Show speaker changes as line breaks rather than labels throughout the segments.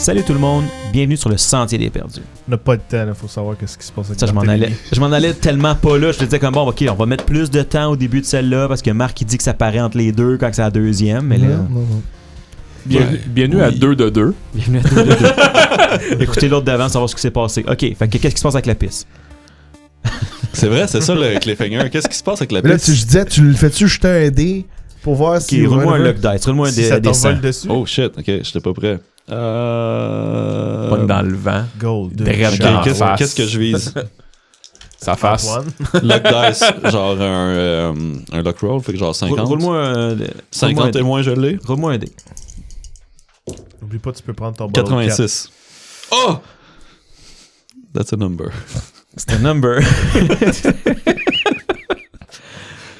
Salut tout le monde, bienvenue sur le Sentier des Perdus.
On n'a pas de temps, il faut savoir qu'est-ce qui se passe avec
Ça, je m'en allais tellement pas là. Je te disais comme bon, ok, on va mettre plus de temps au début de celle-là parce que Marc il dit que ça paraît entre les deux quand c'est la deuxième. Mais là,
non.
Bienvenue à 2 de 2.
Bienvenue à 2 de 2. Écoutez l'autre d'avant, savoir ce qui s'est passé. Ok, fait que qu'est-ce qui se passe avec la piste?
C'est vrai, c'est ça le cliffhanger. Qu'est-ce qui se passe avec la
Mais là,
piste?
je disais, tu le fais-tu jeter un dé pour voir
Ok,
si.
roule-moi un luck dice, roule-moi un
Si ça
des
t'envole
100.
dessus,
Oh shit, ok, j'étais pas prêt.
Pogne dans le vent.
gold.
Direct
Ok,
dans la
qu'est-ce
face.
qu'est-ce que je vise?
Sa face.
Antoine.
Luck dice, genre un luck roll, fait que genre 50.
Roule-moi un
50 et moins, je l'ai.
Roule-moi un dé.
N'oublie pas, tu peux prendre ton ballon de
86. Oh! That's a number.
C'est un number.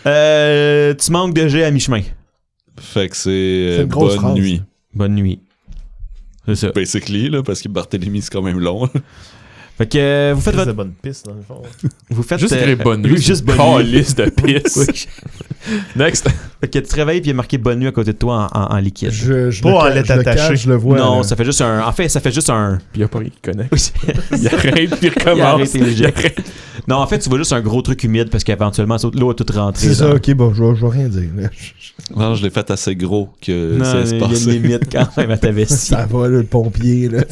Tu manques de jet à mi-chemin.
Fait que
C'est
c'est
une grosse
bonne
phrase.
nuit.
Bonne nuit. C'est ça.
Basically, là, parce que Barthélemy, c'est quand même long.
Fait que vous faites
C'est
votre.
de bonne piste, dans le fond.
Vous faites
Juste écrire bonne nuit.
Juste bonne nuit.
Calice de pisse.
Oui.
Next.
Fait que tu te réveilles puis il y a marqué bonne nuit à côté de toi en liquide.
Je
Pas
le
en
ca-
lettres
je le
attachées.
cache, je le vois.
Non,
là.
ça fait juste un. En fait, ça fait juste un.
Puis y a pas rien qui connaît.
Oui,
Il arrête puis il
Il
recommence.
arrête les jets.
Il arrête.
Non, en fait, tu vois juste un gros truc humide parce qu'éventuellement, l'eau a tout rentré.
C'est ça,
dans-
ok, bon, je vais rien dire. là.
Non, je l'ai fait assez gros que
Non,
ça se
il y a une
passe.
limite quand même à ta vestie.
Ça va, là, le pompier, là.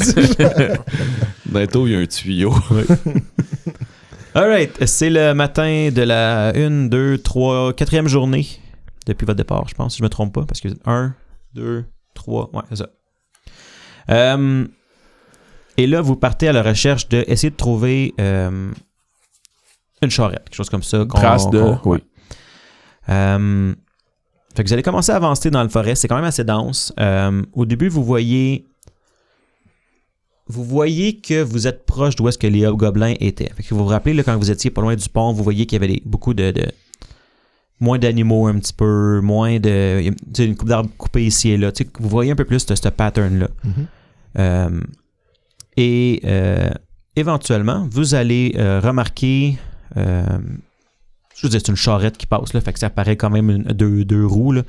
Bientôt, il y a un tuyau.
Alright, c'est le matin de la 1, 2, 3, 4e journée depuis votre départ, je pense, si je me trompe pas, parce que 1, 2, 3, ouais, c'est ça. Et là, vous partez à la recherche de essayer de trouver une charrette, quelque chose comme ça.
Trace de. Oui.
Fait que vous allez commencer à avancer dans le forêt, c'est quand même assez dense. Au début, vous voyez que vous êtes proche d'où est-ce que les hobgoblins étaient. Fait que vous vous rappelez, là, quand vous étiez pas loin du pont, vous voyez qu'il y avait beaucoup de moins d'animaux un petit peu, moins de... tu sais, une coupe d'arbres coupée ici et là. Tu sais, vous voyez un peu plus de ce pattern-là.
Mhm.
Et éventuellement, vous allez remarquer... je veux dire, c'est une charrette qui passe, là, fait que ça paraît quand même deux roues. Là.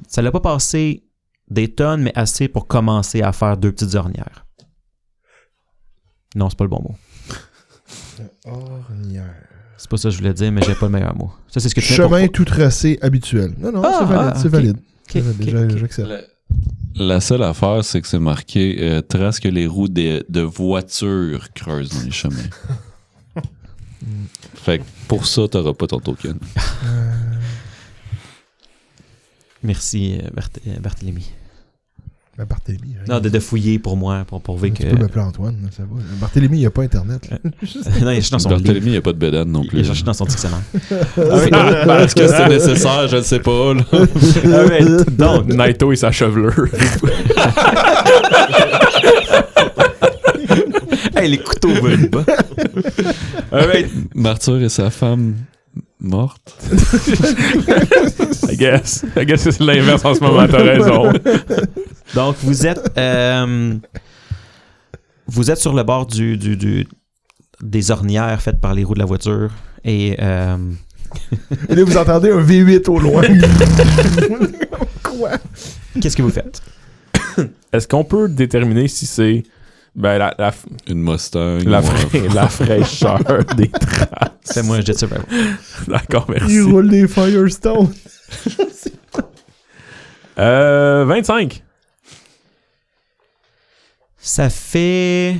Ça l'a pas passé des tonnes, mais assez pour commencer à faire 2 petites ornières. Non, c'est pas le bon mot.
Ornière.
C'est pas ça que je voulais dire, mais j'ai pas le meilleur mot. Ça, c'est ce que tu mets pour...
Chemin tout tracé habituel. Non,
Ah,
c'est valide,
ah,
c'est
ok.
valide.
Ok,
C'est valide,
ok, ok.
j'accepte.
La seule affaire, c'est que c'est marqué trace que les roues de voitures creusent dans les chemins. Fait que pour ça, t'auras pas ton token.
Merci, Barthélemy.
Ben, Barthélemy. hein.
Non, de fouiller pour moi, pour prouver
Tu
que...
peux m'appeler Antoine, là, ça va. Barthélemy, il n'y a pas Internet. là.
non, il est dans son livre.
Barthélemy, il n'y a pas de bédane non
Il
plus.
est cherché dans son dictionnaire.
Est-ce que c'était nécessaire? Je ne sais pas. Là.
Alright, donc...
Naito et sa chevelure.
Hey, les couteaux volent pas. Alright.
Martyr et sa femme morte.
I guess que c'est l'inverse en ce moment, t'as raison.
Donc, vous êtes sur le bord des ornières faites par les roues de la voiture. Et
Et là, vous entendez un V8 au loin. Quoi?
qu'est-ce que vous faites?
Est-ce qu'on peut déterminer si c'est la
Une Mustang.
la fraîcheur des traces?
Fais-moi un jet de survival.
D'accord, merci.
Il roule des Firestone.
25.
Ça fait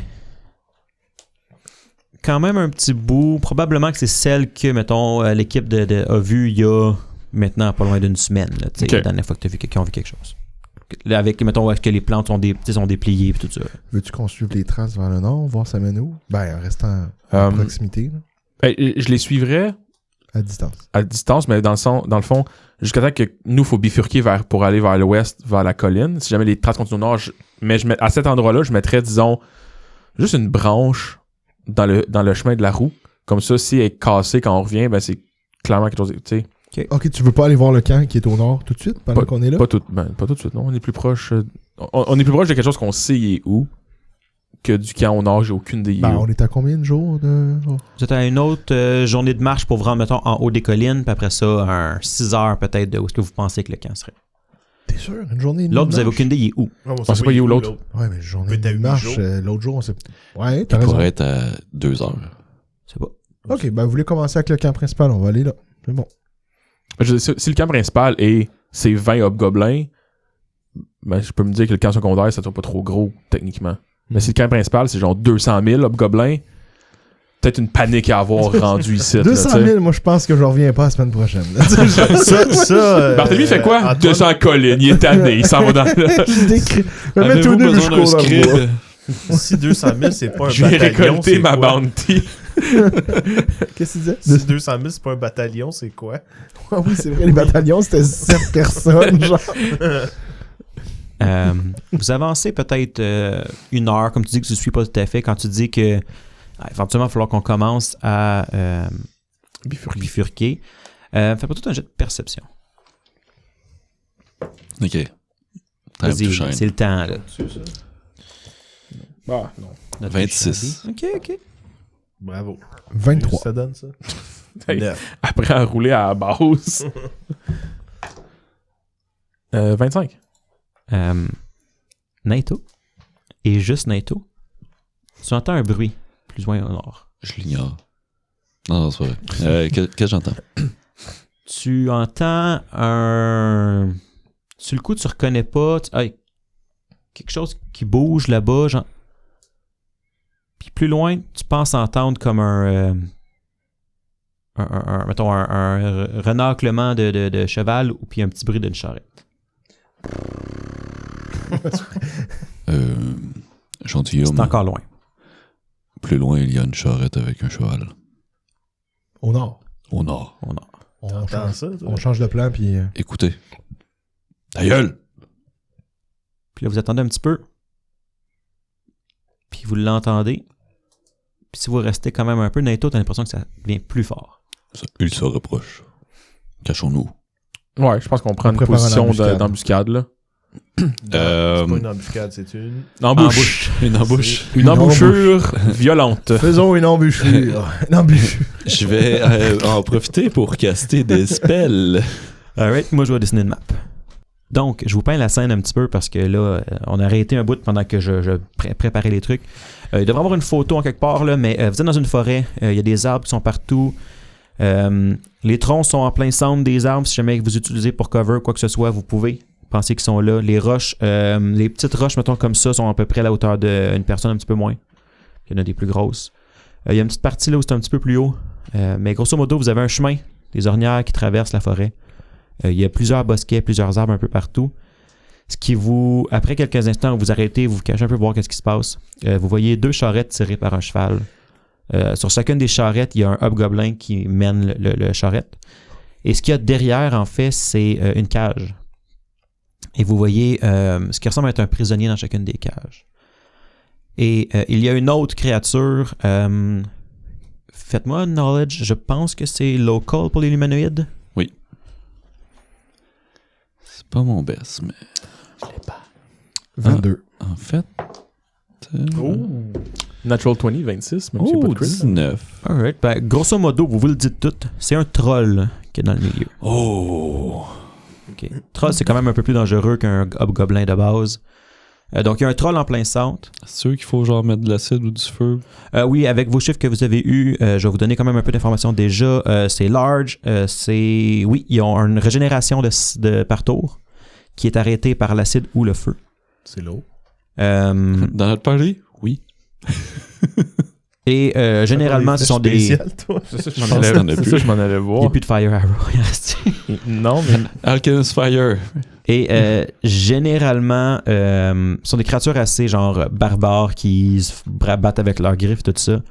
quand même un petit bout. Probablement que c'est celle que, mettons, l'équipe a vue il y a maintenant pas loin d'une semaine. Là,
Ok.
La dernière fois que tu as vu quelqu'un a vu quelque chose. Là, avec, mettons, est-ce que les plantes sont dépliées et tout ça.
Veux-tu qu'on suive les traces vers le nord, voir ça mène où? Ben, en restant à
Euh,
proximité, là,
Je les suivrais
à distance.
à distance, mais dans le fond, jusqu'à temps que nous, il faut bifurquer pour aller vers l'ouest, vers la colline. Si jamais les traces continuent au nord, à cet endroit-là, je mettrais, disons, juste une branche dans le chemin de la roue. Comme ça, si elle est cassée quand on revient, ben c'est clairement quelque chose, tu sais.
Ok, tu veux pas aller voir le camp qui est au nord tout de suite, pendant qu'on est là?
Pas tout de suite, non. On est plus proche. On est plus proche de quelque chose qu'on sait il est où que du camp au nord. J'ai aucune idée.
Ben, on est à combien de jours de...
Vous êtes à une autre journée de marche pour vous rendre, mettons, en haut des collines, puis après ça, un 6 heures peut-être de où est-ce que vous pensez que le camp serait.
T'es sûr? Une journée de
L'autre, vous avez
marche?
aucune idée, il est où?
On sait pas où l'autre.
Ouais, mais une journée
Peut-être à
de
8
marche,
jours.
l'autre jour, on sait... Ouais, t'as
Il
raison.
pourrait être à 2 heures.
C'est pas.
Ok, ben vous voulez commencer avec le camp principal, on va aller là. C'est bon.
Si le camp principal est c'est 20 hobgoblins, ben je peux me dire que le camp secondaire, ça soit pas trop gros, techniquement. Mais si le camp principal, c'est genre 200 000 hobgoblins, peut-être une panique à avoir rendu ici.
200 000, moi je pense que je reviens pas la semaine prochaine.
Barthélemy fait quoi?
Antoine-
200 collines, il est tanné, il s'en va dans le...
Je décris. Je vais mettre
Avez-vous
tout nu, puis je
besoin d'un
cours dans le bois.
scribe?
Si 200 000, c'est pas un
Je vais
bataillon,
récolter
c'est
ma
quoi?
bounty.
Qu'est-ce que tu disais?
Si 200 000, c'est pas un bataillon, c'est quoi?
Ah oui, c'est vrai, les bataillons, c'était 7 personnes, genre.
Vous avancez peut-être 1 heure, comme tu dis que tu ne suis pas tout à fait, quand tu dis que éventuellement, il va falloir qu'on commence à bifurquer. Fais pas tout un jet de perception.
Ok. Time to
Vas-y,
shine.
c'est le temps, là.
Ah, non.
Notre
26.
OK.
Bravo.
23.
Ça donne ça?
Hey.
9.
Après à rouler à la base. 25.
Naito. Et juste Naito. Tu entends un bruit plus loin au nord.
Je l'ignore. Non, c'est pas vrai. Qu'est-ce que j'entends?
Tu entends un... Sur le coup, tu reconnais pas... quelque chose qui bouge là-bas, genre... Puis plus loin, tu penses entendre comme mettons, un renâclement de cheval ou puis un petit bruit d'une charrette.
Gentilhomme.
C'est encore loin.
Plus loin, il y a une charrette avec un cheval.
Au nord.
Au nord.
Au nord.
On
T'entends
change,
ça, toi?
on change de plan, puis...
Écoutez. Ta gueule!
Puis là, vous attendez un petit peu. Puis vous l'entendez. Puis si vous restez quand même un peu, Naito, t'as l'impression que ça devient plus fort.
Il se reproche. Cachons-nous.
Ouais, je pense qu'on prend
On
une
prépare
position
une embuscade.
d'embuscade, là.
C'est pas une embuscade, c'est une...
Embouche.
Une embouche.
Une embouchure violente.
Faisons une embûchure. Une embûchure.
Je vais en profiter pour caster des spells.
Alright, moi je vais dessiner une map. Donc, je vous peins la scène un petit peu parce que là, on a arrêté un bout pendant que je préparais les trucs. Il devrait y avoir une photo en quelque part, là, mais vous êtes dans une forêt, il y a des arbres qui sont partout. Les troncs sont en plein centre des arbres. Si jamais vous utilisez pour cover quoi que ce soit, vous pouvez penser qu'ils sont là. Les roches, les petites roches, mettons comme ça, sont à peu près à la hauteur d'une personne, un petit peu moins. Il y en a des plus grosses. Il y a une petite partie là où c'est un petit peu plus haut. Mais grosso modo, vous avez un chemin, des ornières qui traversent la forêt. Il y a plusieurs bosquets, plusieurs arbres un peu partout. Ce qui vous, après quelques instants, vous arrêtez, vous vous cachez un peu pour voir qu'est-ce qui se passe. Vous voyez 2 charrettes tirées par un cheval. Sur chacune des charrettes, il y a un hobgoblin qui mène le charrette. Et ce qu'il y a derrière, en fait, c'est une cage. Et vous voyez ce qui ressemble à être un prisonnier dans chacune des cages. Et il y a une autre créature. Faites-moi knowledge. Je pense que c'est local pour les humanoïdes.
C'est pas mon best, mais...
22.
En fait...
Natural 20, 26, même s'il n'y a pas de crit.
19.
Alright. Ben, grosso modo, vous le dites tout, c'est un troll qui est dans le milieu.
Oh!
Okay. Troll, c'est quand même un peu plus dangereux qu'un hobgoblin de base. Donc, il y a un troll en plein centre.
C'est sûr qu'il faut genre mettre de l'acide ou du feu?
Oui, avec vos chiffres que vous avez eus, je vais vous donner quand même un peu d'informations déjà. C'est large. Oui, ils ont une régénération de par tour qui est arrêtée par l'acide ou le feu.
C'est l'eau.
Euh,
Dans notre party? Oui.
et généralement, ce sont des...
Spécial, toi.
C'est ça,
pense qu'il y en a
c'est
plus.
ça, je m'en allais
Il n'y a
voir.
plus de Fire Arrow. Il en reste.
Non, mais...
Alchemist Fire.
Et généralement, ce sont des créatures assez genre barbares qui se battent avec leurs griffes, tout ça.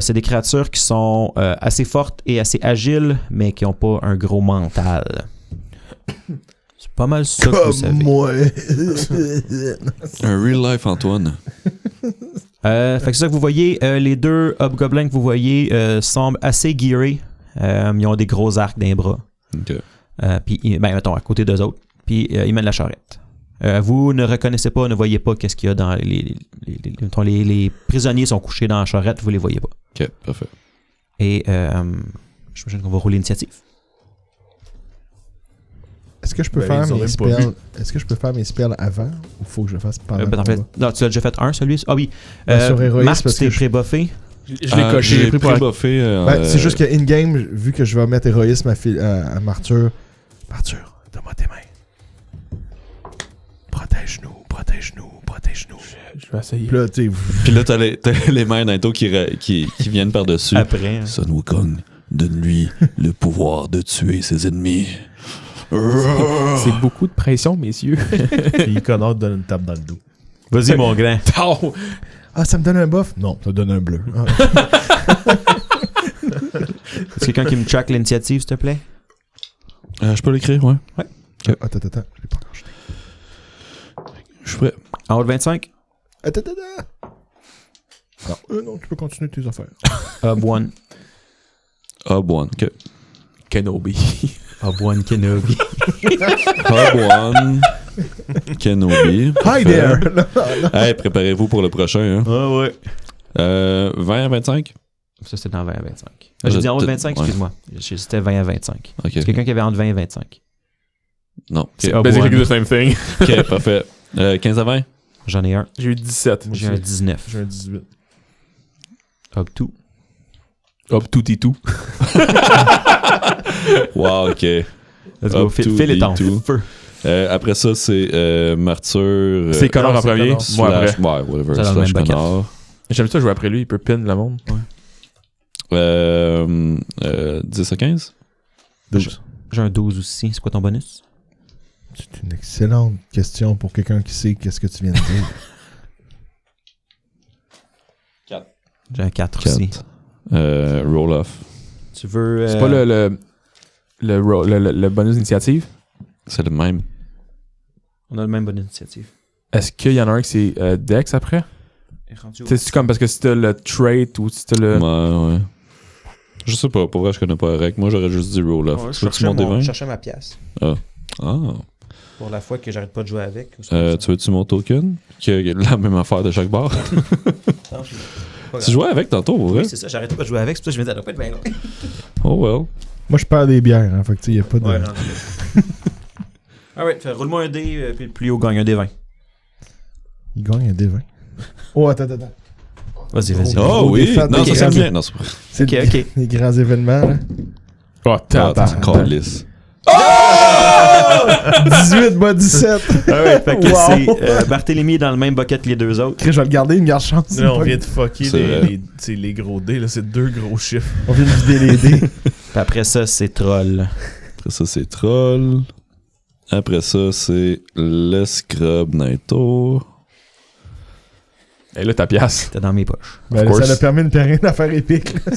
C'est des créatures qui sont assez fortes et assez agiles, mais qui n'ont pas un gros mental. C'est pas mal ça que vous savez.
moi.
Un real life Antoine.
Fait que c'est ça que vous voyez. Les 2 hobgoblins que vous voyez semblent assez gearés. Ils ont des gros arcs dans les bras.
Ok.
Puis, mettons, à côté d'eux autres. Puis, ils mènent la charrette. Vous ne reconnaissez pas, ne voyez pas qu'est-ce qu'il y a dans les prisonniers sont couchés dans la charrette, vous les voyez pas.
Ok, parfait.
Et j'imagine qu'on va rouler l'initiative.
Est-ce que je peux
Ben,
faire
ils ont
mes
même pas
spells? Est-ce que je peux faire mes spells avant ou faut que je le fasse pendant le
En fait,
combat?
non, tu l'as déjà fait un, celui. Ah oui.
Sur héroïsme,
Marc,
parce
tu t'es
que je-
pré-buffé.
Je l'ai coché, j'ai pris pour la...
buffé.
C'est juste que in-game, vu que je vais mettre héroïsme à Martyr. Martyr, donne-moi tes mains. Protège-nous.
Je vais essayer.
Puis là, tu sais,
Puis là, t'as les mains d'Into qui viennent par-dessus.
Après. hein.
Sun Wukong, donne-lui le pouvoir de tuer ses ennemis.
C'est beaucoup de pression, messieurs.
Puis Connor donne une tape dans le dos.
Vas-y, mon grand.
ah, ça me donne un buff? Non, ça donne un bleu. Ah.
Est-ce quelqu'un qui me track l'initiative, s'il te plaît?
Je peux l'écrire, ouais.
Attends, je l'ai pas encore jeté.
Je suis prêt.
En haut de 25?
Attends. Non, tu peux continuer tes affaires.
One.
Obi-Wan. OK.
Kenobi.
One Kenobi.
Obi-Wan. Kenobi.
Hi there!
Hey, préparez-vous pour le prochain. Hein.
Ah ouais.
20 à 25?
Ça, c'était dans 20 à 25. J'ai dit en haut de 25,
ouais.
excuse-moi. C'était 20 à 25.
OK.
C'est quelqu'un qui avait entre 20 et 25.
Non. OK,
C'est
Basically
Obi-Wan.
the same thing.
OK, parfait. 15 à 20?
J'en ai un.
J'ai eu 17.
J'ai un 19.
J'ai un 18.
Up to.
Hop, tout et tout.
Wow, OK.
Let's go.
Up
Phil
to
est en
D2.
feu.
Après ça, c'est Martyr.
C'est Connor
non,
en
c'est
premier.
Connor.
Moi après.
Slash, ouais, whatever.
C'est dans le même
Slash
bucket.
Connor.
J'aime ça jouer après lui, il peut pin le monde.
10 à 15?
12.
J'ai un 12 aussi. C'est quoi ton bonus?
C'est une excellente question pour quelqu'un qui sait qu'est-ce que tu viens de dire.
J'ai un 4 aussi.
4. Roll off.
Tu veux...
C'est pas le bonus d'initiative?
C'est le même.
On a le même bonus d'initiative.
Est-ce qu'il y en a un qui c'est Dex après? C'est comme parce que si t'as le trait ou si t'as le...
Ouais. Je sais pas. Pour vrai, je connais pas Rec. Moi, j'aurais juste dit roll off. Tu veux-tu monter 20?
cherchais ma pièce.
Ah.
Pour la fois que j'arrête pas de jouer avec.
Tu veux-tu mon token? Qui a la même affaire de chaque barre. Tu jouais avec tantôt, pour vrai?
Oui, c'est ça. J'arrête pas de jouer avec. C'est pour ça que je me dis, ça doit pas être bien long.
Oh well.
Moi, je perds des bières, hein, fait que tu sais, y a pas de...
Ouais, alright, roule-moi un dé, puis le plus haut gagne un dé 20.
Il gagne un D20. Oh, attends.
Vas-y.
Oh,
Oh oui!
défaite,
Non,
des
ça c'est
grands-
bien. Non, c'est pas
C'est
Ok.
les grands événements, là.
Oh,
c'est calice.
18, bas 17.
Alright, fait que
Wow.
c'est Barthélemy dans le même bucket que les deux autres.
Chris, je vais le garder, une garde chance.
Là, on vient de fucker
C'est vrai.
les gros dés. Là, c'est 2 gros chiffres.
On vient de vider les dés.
Puis après ça, c'est Troll.
Après ça, c'est Troll. Après ça, c'est le Scrub Naito.
Et là, ta pièce.
T'es dans mes poches.
Ben,
course.
ça a permis de faire une affaire épique. Là.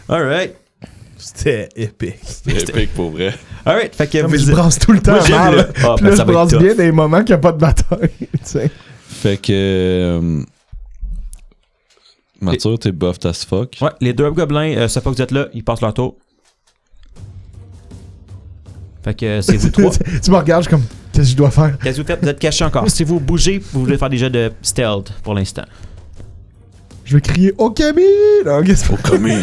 Alright.
C'était épique.
C'est épique pour vrai.
Alright, fait que
Mais
vous...
je brasse tout le temps
Moi, j'aime
mal.
le- Ah,
Puis
ben,
là,
ça
je
va
brasse
être
bien
tough.
dans les moments qu'il n'y a pas de bataille. Tu sais.
Fait que. Mathieu, t'es buffed as fuck.
Ouais, les deux gobelins, ça fait que vous êtes là, ils passent leur tour. Fait que c'est vous trois.
Tu me regardes, je suis comme, qu'est-ce que je dois faire?
Qu'est-ce que vous faites? Vous êtes cachés encore. Si vous bougez, vous voulez faire des jets de stealth pour l'instant.
Je vais crier Okami! Non, qu'est-ce que
Okami!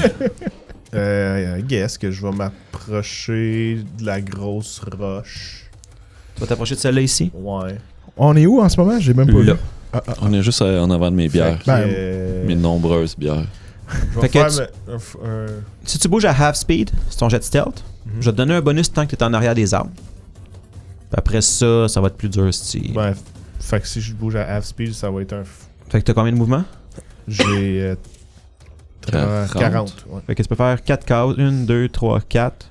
I guess que je vais m'approcher de la grosse roche.
Tu vas t'approcher de celle-là ici?
Ouais.
On est où en ce moment? J'ai même pas
Là.
vu.
On est juste en avant de mes bières.
Ben,
Mes nombreuses bières.
je
Fait
vais
que
faire
tu-
un-
Si tu bouges à half speed, c'est ton jet de stealth. Je vais te donner un bonus tant que tu es en arrière des arbres. Puis après ça, ça va être plus dur si.
Ouais, fait que si je bouge à half speed, ça va être un.
Fait que t'as combien de mouvements?
J'ai 40. Ouais.
Fait que tu peux faire 4 cases. 1, 2, 3, 4.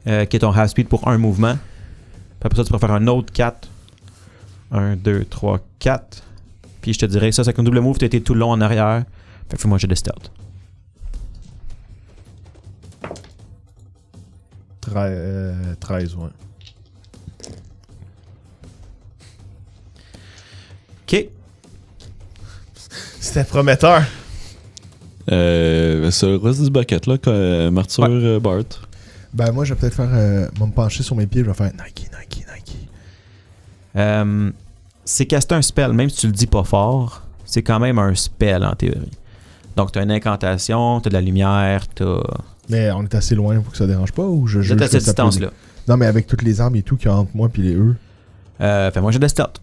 Qui est ton half speed pour un mouvement. Puis après ça, tu peux faire un autre 4. 1, 2, 3, 4. Puis je te dirais, ça, c'est qu'un double move, tu as été tout le long en arrière. Fait que fais-moi un jet de stealth.
13, ouais.
Ok.
C'était prometteur.
C'est le reste du bucket là, Martyr Bart.
Ben, moi, je vais peut-être faire. Me pencher sur mes pieds, je vais faire Nike.
C'est caster un spell, même si tu le dis pas fort, c'est quand même un spell en théorie. Donc, tu as une incantation, tu as de la lumière, tu as
Mais on est assez loin pour que ça dérange pas ou je
Vous
juge
êtes à
que
cette
ça peut-
distance-là.
Non, mais avec toutes les armes et tout qu'il y a entre moi puis les eux.
Fais-moi j'ai de stealth.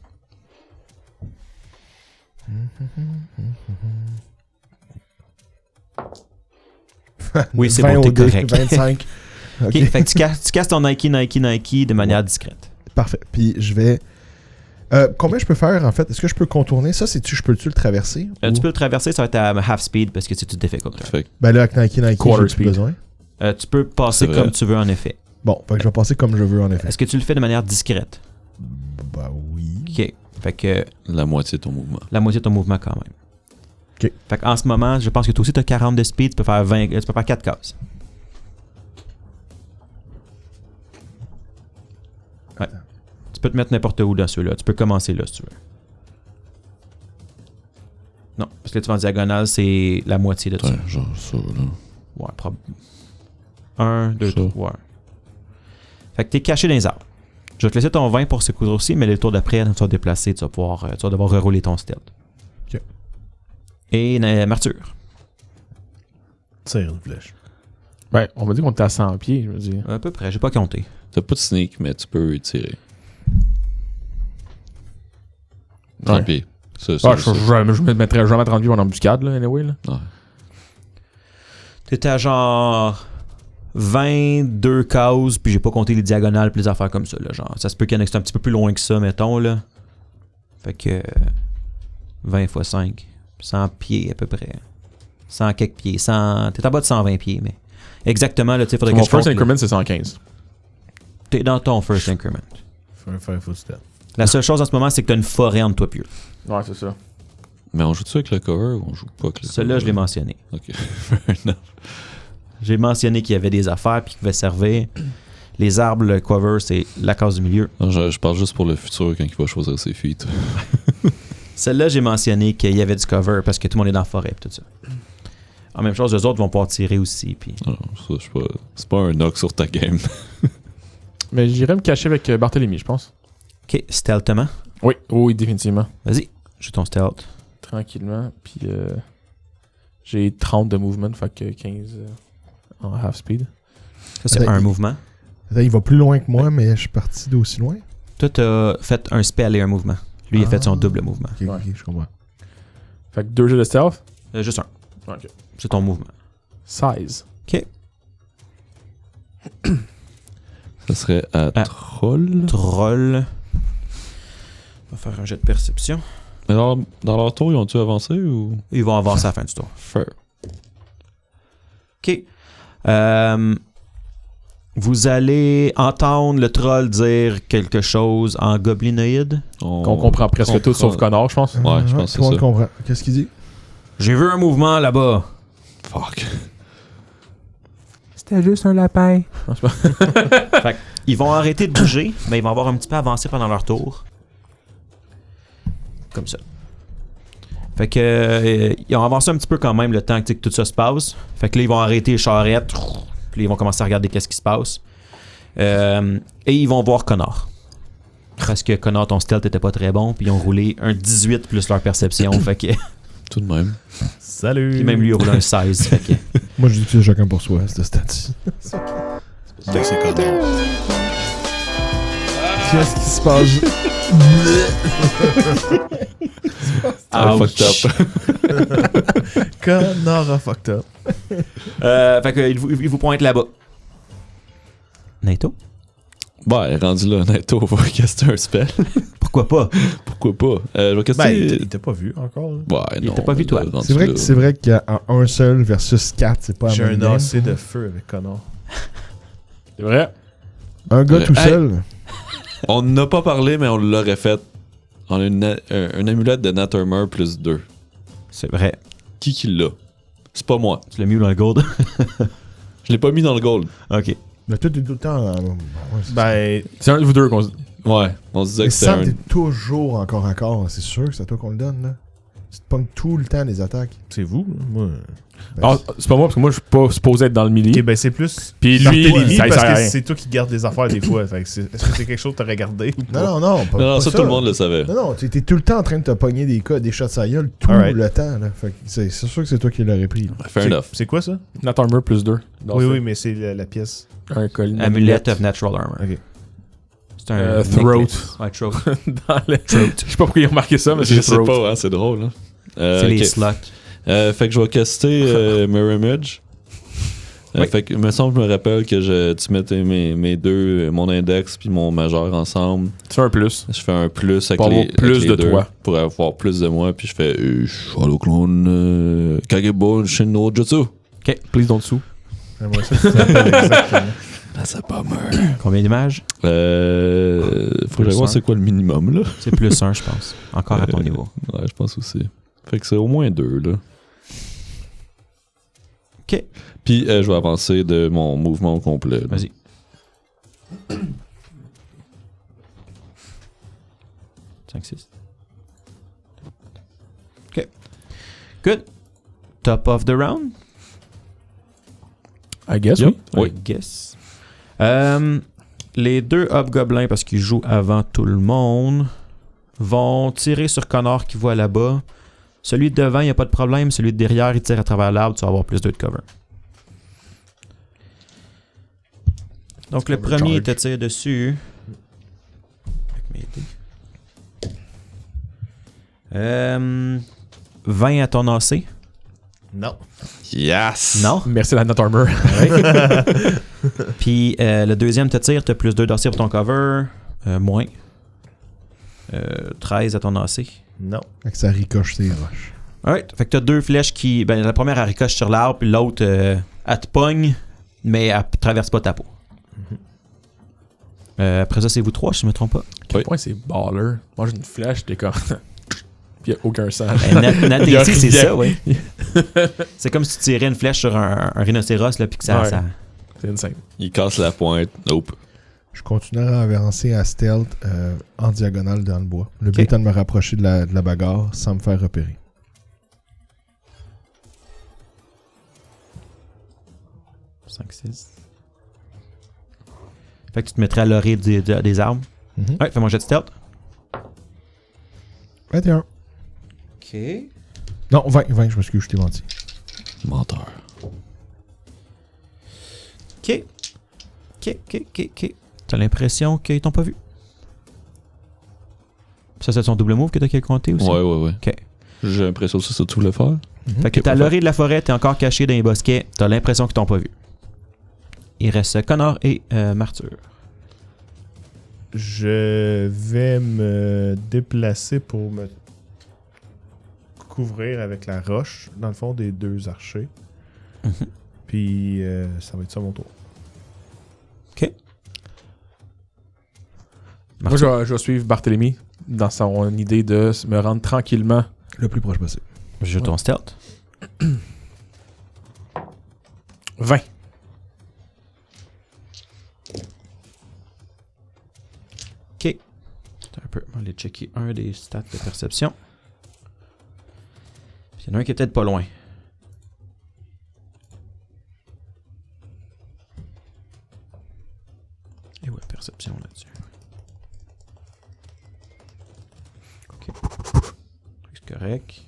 Oui, c'est
20
bon,
au
t'es
dé,
correct.
25. Ok,
Ok, fait que tu casses ton Nike de manière discrète.
parfait. Puis je vais... combien je peux faire, en fait? Est-ce que je peux contourner ça? Je peux-tu le traverser? Ou-
Tu peux le traverser, ça va être à half speed parce que c'est tout difficult.
Fait que
Ben là, avec Nike,
Quarter
j'ai plus
speed.
besoin.
Tu peux passer
C'est vrai.
comme tu veux, en effet.
Bon, fait que je vais passer comme je veux, en effet.
Est-ce que tu le fais de manière discrète?
Bah oui.
Ok. Fait que
la moitié de ton mouvement.
la moitié de ton mouvement quand même.
Ok.
Fait qu'en ce moment, je pense que toi aussi, tu as 40 de speed, tu peux faire 20, tu peux faire 4 cases. Ouais. Tu peux te mettre n'importe où dans ceux-là. Tu peux commencer là si tu veux. Non, parce que tu vas en diagonale, c'est la moitié de tout ça.
Ouais, genre ça, là.
Ouais, probablement. 1, 2,
Ça.
3. Fait que t'es caché dans les arbres. Je vais te laisser ton 20 pour ce coup aussi, mais le tour d'après, tu vas te déplacer, tu vas devoir rerouler ton stealth.
Ok.
Et Marture.
Tire une flèche.
Ben, on m'a dit qu'on était à 100 pieds, je veux dire.
À peu près, j'ai pas compté.
T'as pas de sneak, mais tu peux tirer. 30
Ouais.
pieds. Ça,
Ah, je me mettrais jamais à 30 pieds en embuscade, là, anyway, là.
Ouais.
T'étais à genre 22 cases, puis j'ai pas compté les diagonales puis les affaires comme ça, là. Genre, ça se peut qu'il y en ait qui sont un petit peu plus loin que ça, mettons, là. Fait que 20 x 5, 100 pieds à peu près. 100 quelques pieds. 100... T'es en bas de 120 pieds, mais exactement, là, tu sais, faudrait que
Mon
je compte,
first
là.
increment, c'est 115.
T'es dans ton first increment.
Fais un 5 foot step.
La seule chose en ce moment, c'est que t'as une forêt entre toi et eux.
Ouais, c'est ça.
Mais on joue-tu avec le cover ou on joue pas avec le
Celui-là,
cover?
je l'ai mentionné.
Ok. Fair enough.
J'ai mentionné qu'il y avait des affaires puis qu'il pouvait servir. Les arbres, le cover, c'est la case du milieu.
Non, je parle juste pour le futur quand il va choisir ses feats.
Celle-là, j'ai mentionné qu'il y avait du cover parce que tout le monde est dans la forêt et tout ça. En même chose, les autres vont pouvoir tirer aussi. Puis...
Non, ça, je suis pas... C'est pas un knock sur ta game.
Mais j'irais me cacher avec Barthélemy, je pense.
Ok, stealthement.
Oui, oui, définitivement.
Vas-y, joue ton stealth.
Tranquillement. Puis j'ai 30 de mouvement, fait que 15 en half speed.
Ça, c'est
Attends,
un
il-
mouvement.
Attends, il va plus loin que moi, mais je suis parti d'aussi loin.
Toi, t'as fait un spell et un mouvement. Lui, il a fait son
Ah.
double mouvement.
Ok,
Ouais.
ok, je comprends.
Fait que 2 jeux de stealth.
Juste un.
Ok.
C'est ton mouvement.
16.
Ok.
Ça serait à
Ah.
troll.
Troll. On va faire un jet de perception.
Mais dans leur tour, ils ont-tu avancé ou...
Ils vont avancer à la fin du tour.
Fair.
OK. Vous allez entendre le troll dire quelque chose en goblinoïde.
Qu'on comprend presque tout sauf Connor, je pense.
Ouais, je pense que
Tout le monde
c'est ça.
comprend. Qu'est-ce qu'il dit?
J'ai vu un mouvement là-bas.
Fuck.
C'était juste un lapin.
Ils vont arrêter de bouger, mais ils vont avoir un petit peu avancé pendant leur tour. Comme ça. Fait que ils ont avancé un petit peu quand même le temps que tout ça se passe. Fait que là, ils vont arrêter les charrettes. Puis là, ils vont commencer à regarder qu'est-ce qui se passe. Et ils vont voir Connor. Parce que Connor, ton stealth était pas très bon. Puis ils ont roulé un 18 plus leur perception. Fait que...
Tout de même.
Salut!
Puis même lui, il a roulé un 16. Fait que...
Moi, je dis que c'est chacun pour soi, ce statut.
C'est Connor.
Qu'est-ce qui se passe?
Ah,
Ouch.
fucked up.
Connor a fucked up.
Fait que il vous pointe là-bas. Naito?
Ouais, rendu là, Naito, on va caster un spell.
Pourquoi pas?
Pourquoi pas? Je vais caster...
Ben, il t'a pas vu encore. là.
Ouais,
il
non.
t'a pas vu, toi.
rendu
C'est
là.
vrai qu'en un seul versus 4, c'est pas
J'ai
la
un
même game.
AC de feu avec Connor.
C'est vrai.
Un gars tout
Hey.
seul.
On n'a pas parlé, mais on l'aurait fait. On a un amulette de Nattermer plus 2.
C'est vrai.
Qui l'a? C'est pas moi.
Tu l'as mis où dans le gold?
Je l'ai pas mis dans le gold.
Ok.
Mais toi, t'es tout le temps.
Ben,
C'est un de vous deux qu'on se...
Ouais, on se disait
mais
que c'était
Sam,
un...
t'es toujours encore à corps. C'est sûr que c'est à toi qu'on le donne, là. Tu te pognes tout le temps les attaques.
C'est vous, moi.
Ah, c'est pas moi, parce que moi, je suis pas supposé être dans le melee.
Ok, ben c'est plus.
Puis lui,
Barthélemy,
ça sert à
parce que
rien.
c'est toi qui gardes des affaires des fois. Fait que est-ce que c'est quelque chose que t'aurais gardé ou pas?
Non,
Non,
pas
ça, tout le monde le savait.
Non, t'es tout le temps en train de te pogner des shots à gueule tout
Alright.
le temps. Là. Fait que c'est sûr que c'est toi qui l'aurais pris. Là.
Fair enough.
C'est quoi ça?
Nat Armor plus 2.
Oui, mais c'est la pièce.
Un collier.
Amulet of Natural Armor.
Ok.
C'est un
Throat.
necklace. Ouais, throat.
Dans le... Je sais pas pourquoi ils ont marqué ça, mais
Je
c'est
sais
throat.
pas, hein, c'est drôle. Hein.
C'est les
ok.
slots.
Fait que je vais caster Mirror Image.
Oui.
Fait que, il me semble, je me rappelle que tu mettais mes deux, mon index puis mon majeur ensemble.
Tu fais un plus.
Je fais un plus avec
Pour avoir
les
plus
avec les
de
deux,
toi.
pour avoir plus de moi, puis je fais Shadow Clone Kagebo Shinno Jutsu.
Ok, please don't sue.
J'aimerais ça que tu t'appelles exactement.
That's a bummer.
Combien d'images?
Faut que j'aille voir c'est quoi le minimum, là.
C'est plus 1, je pense. Encore à ton niveau.
Ouais, je pense aussi. Fait que c'est au moins 2, là.
Ok.
Puis je vais avancer de mon mouvement au complet. là.
Vas-y. Cinq, 6. Ok. Good. Top of the round?
I guess,
Yep.
oui.
I guess. Les deux hobgoblins, parce qu'ils jouent avant tout le monde, vont tirer sur Connor qui voit là-bas. Celui de devant, il n'y a pas de problème. Celui de derrière, il tire à travers l'arbre. Tu vas avoir plus de cover. Donc, le
Cover
premier
charge.
te tire dessus. Avec mes dés. 20 à ton AC.
Non.
Yes!
Non.
Merci la Nat Armor.
Puis le deuxième te tire, tu as plus 2 d'AC pour ton cover. Moins. 13 à ton AC.
Non.
Fait que ça ricoche ses roches.
Alright. Fait que tu as 2 flèches qui. Ben, la première, elle ricoche sur l'arbre, puis l'autre, elle te pogne, mais elle traverse pas ta peau. Après ça, c'est vous 3, si je me trompe pas.
À quel point c'est baller. Moi, j'ai une flèche, t'es comme. Puis y a aucun sang.
Nat
Il y a
DC, c'est
rien.
ça, oui. C'est comme si tu tirais une flèche sur un rhinocéros, là, puis que ça.
Ouais.
ça...
C'est insane.
Il casse la pointe. Nope.
Je continuerai à avancer à stealth en diagonale dans le bois. Le but étant de me rapprocher de la bagarre sans me faire repérer.
Cinq, 6. Fait que tu te mettrais à l'orée des arbres.
Mhm.
Ouais, fais mon jet de stealth.
21.
Ok.
Non, 20, je m'excuse, je t'ai menti.
Menteur.
Ok. T'as l'impression qu'ils t'ont pas vu. Ça, c'est son double move que t'as compté aussi?
Ouais.
Ok.
J'ai l'impression que c'est ça que tu voulais faire.
Fait que
Ok,
t'es à
parfait.
l'orée de la forêt, t'es encore caché dans les bosquets, t'as l'impression qu'ils t'ont pas vu. Il reste Connor et Martyr.
Je vais me déplacer pour me couvrir avec la roche, dans le fond, des deux archers.
Mhm.
Puis ça va être ça mon tour.
Ok.
Moi, je vais suivre Barthélemy dans son idée de me rendre tranquillement.
Le plus proche possible.
Je joue ton stealth.
20.
Ok. Attends un peu. On va aller checker un des stats de perception. Il y en a un qui est peut-être pas loin. Et ouais, perception là-dessus. Ok. C'est correct.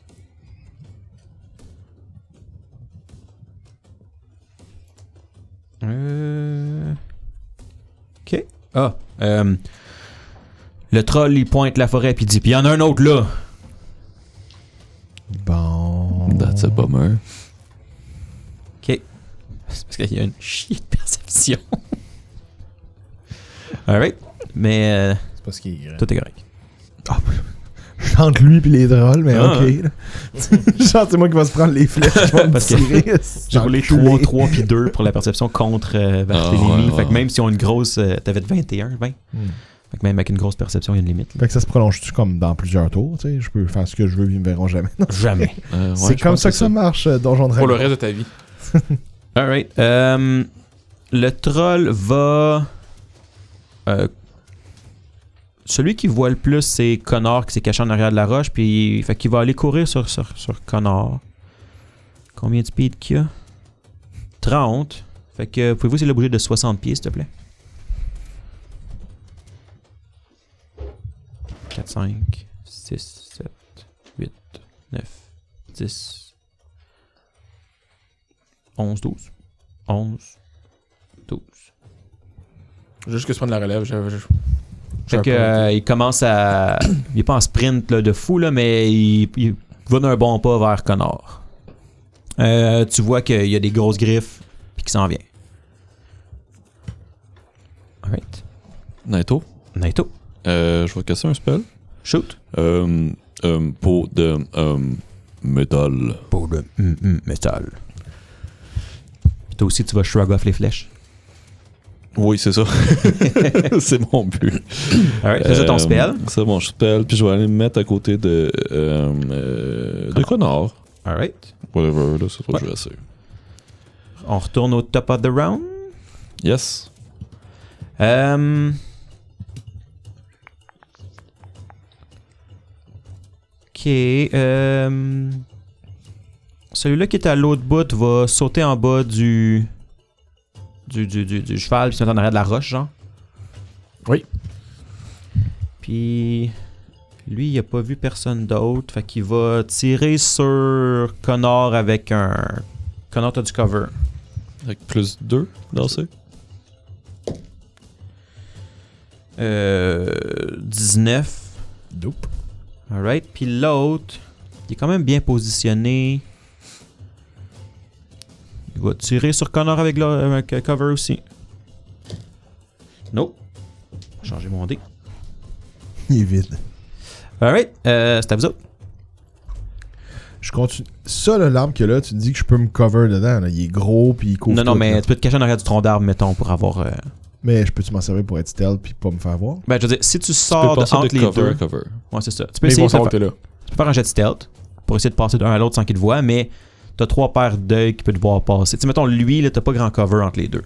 Ok. Ah. Le troll, il pointe la forêt puis il dit, puis il y en a un autre là.
Bon.
That's a bummer.
Ok. C'est parce qu'il y a une chier de perception. Alright. Mais
C'est parce qu'il est grand.
tout est correct.
Je chante lui puis les drôles, mais
Ah.
ok. là. Je chante, c'est moi qui va se prendre les flèches. Je vais me
Parce que
tirer.
J'ai roulé 3,
Enculé.
3 puis 2 pour la perception contre Barthélemy.
Ah, ouais,
Fait que
ouais.
même si on a une grosse. T'avais 21, 20. Fait que même avec une grosse perception, il y a une limite. là.
Fait que ça se prolonge-tu comme dans plusieurs tours, tu sais? Je peux faire ce que je veux, ils me verront jamais. Non,
Jamais.
Ouais,
c'est
je
comme
pense
ça que ça marche, Donjon
Pour
Dragon.
le reste de ta vie.
Alright. Le troll va celui qui voit le plus, c'est Connor qui s'est caché en arrière de la roche. Puis fait qu'il va aller courir sur Connor. Combien de speed qu'il y a? 30. Fait que pouvez-vous essayer de le bouger de 60 pieds, s'il te plaît? 4, 5, 6, 7, 8, 9, 10, 11, 12. 11, 12.
Juste que je prenne la relève.
Fait que, il commence à... il est pas en sprint là, de fou, là, mais il va d'un bon pas vers Connor. Tu vois qu'il y a des grosses griffes puis qu'il s'en vient. Alright.
Naito. Je vais casser un spell.
Shoot.
Peau de métal.
Peau de métal. Puis toi aussi, tu vas shrug off les flèches.
Oui, c'est ça. C'est mon but.
Alright, c'est ça ton spell.
C'est mon spell. Puis je vais aller me mettre à côté de Connor.
Alright.
Whatever, là, c'est trop
Ouais.
je vais essayer.
On retourne au top of the round.
Yes.
Ok. Celui-là qui est à l'autre bout va sauter en bas du cheval puis se mettre en arrière de la roche, genre.
Oui.
Puis lui, il a pas vu personne d'autre. Fait qu'il va tirer sur Connor avec un... Connor, t'as du cover.
Avec plus 2 dans ce.
19.
Dope.
Alright. Puis l'autre, il est quand même bien positionné. Il va tirer sur Connor avec le cover aussi. Nope. Je vais changer mon dé.
Il est vide.
Alright. C'est à vous autres.
Je continue. Ça, là, l'arbre que là, tu te dis que je peux me cover dedans. Là. Il est gros, puis il couvre
Non,
tout,
mais
là.
tu peux te cacher en arrière du tronc d'arbre, mettons, pour avoir...
Mais je peux-tu m'en servir pour être stealth puis pas me faire voir?
Ben, je veux dire, si tu
Tu
sors
peux passer
entre
de
les
cover
deux...
à cover.
Ouais, c'est ça. Tu peux
Mais ils
essayer
vont
de
savoir que
faire,
t'es là.
tu peux faire un jet de stealth pour essayer de passer d'un à l'autre sans qu'il te voie, mais t'as 3 paires d'œils qui peuvent te voir passer. Tu sais, mettons, lui, là, t'as pas grand cover entre les deux.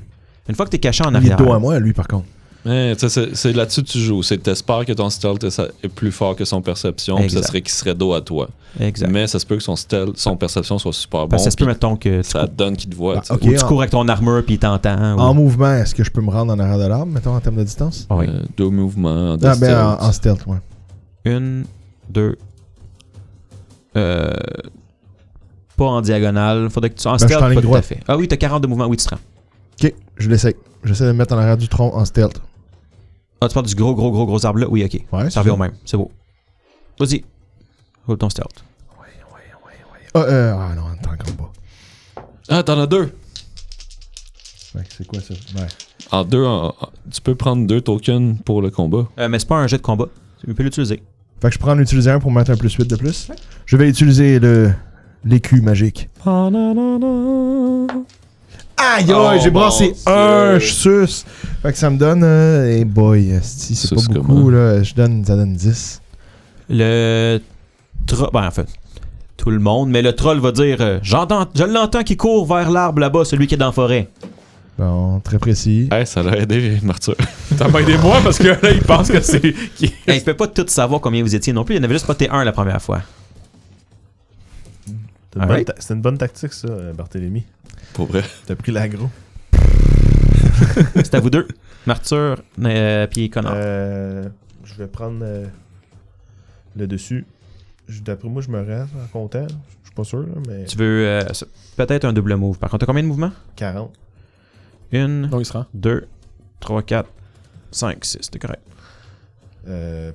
Une fois que t'es caché en
Il est
arrière...
dos à moi, lui, par contre.
Mais tu sais, c'est là-dessus que tu joues. C'est que t'espères que ton stealth est plus fort que son perception, puis ça
Exact.
serait qu'il serait dos à toi.
Exact.
Mais ça se peut que son stealth, son perception soit super bon.
Parce que ça se peut,
puis
mettons, que tu,
ça donne qu'il te voit.
Ah,
tu sais.
ok.
ou tu cours avec ton armure puis il t'entend.
En mouvement, est-ce que je peux me rendre en arrière de l'arbre, mettons, en termes de distance?
Oui.
2 mouvements en
Ah, ben,
stealth.
en stealth, ouais.
1, 2... Pas en diagonale. Faudrait que tu... En
Ben, je suis
stealth,
en ligne
pas tout à
droite.
fait. Ah oui, t'as 40 de mouvement. Oui, tu te rends.
Ok, je l'essaye. J'essaie de me mettre en arrière du tronc en stealth.
Ah, tu parles du gros arbre là? Oui, ok.
Ouais,
Ça revient au même. C'est beau. Vas-y. Roule ton stealth.
Ah non, attends, encore pas.
Ah, t'en as 2.
Ouais, c'est quoi ça? Ouais.
En 2, tu peux prendre 2 tokens pour le combat.
Mais c'est pas un jet de combat. Tu peux l'utiliser.
Fait que je peux en utiliser un pour mettre un plus 8 de plus. Je vais utiliser l'écu magique. Aïe, aïe, j'ai brassé
mon
un,
Dieu.
je suce. Fait que ça me donne. Hey boy, esti, c'est pas
Suce
beaucoup,
comment?
là. Ça donne 10.
Le troll... Ben, en fait, tout le monde, mais le troll va dire je l'entends qui court vers l'arbre là-bas, celui qui est dans la forêt.
Bon, très précis.
Hey, ça l'a aidé, Martyr.
T'as pas aidé moi parce que là, il pense que c'est.
Hey, il peut pas tout savoir combien vous étiez non plus. Il y en avait juste spoté un la première fois. Alright.
C'est une bonne tactique, ça, Barthélemy.
Pour vrai.
T'as pris l'aggro.
C'est à vous deux. Martyr, puis Connor.
Je vais prendre le dessus. D'après moi, je me reste en comptant. Je suis pas sûr, là, mais
Tu veux peut-être un double move. Par contre, t'as combien de mouvements?
40.
1,
Donc, il se rend.
2, 3, 4, 5, 6. C'est correct.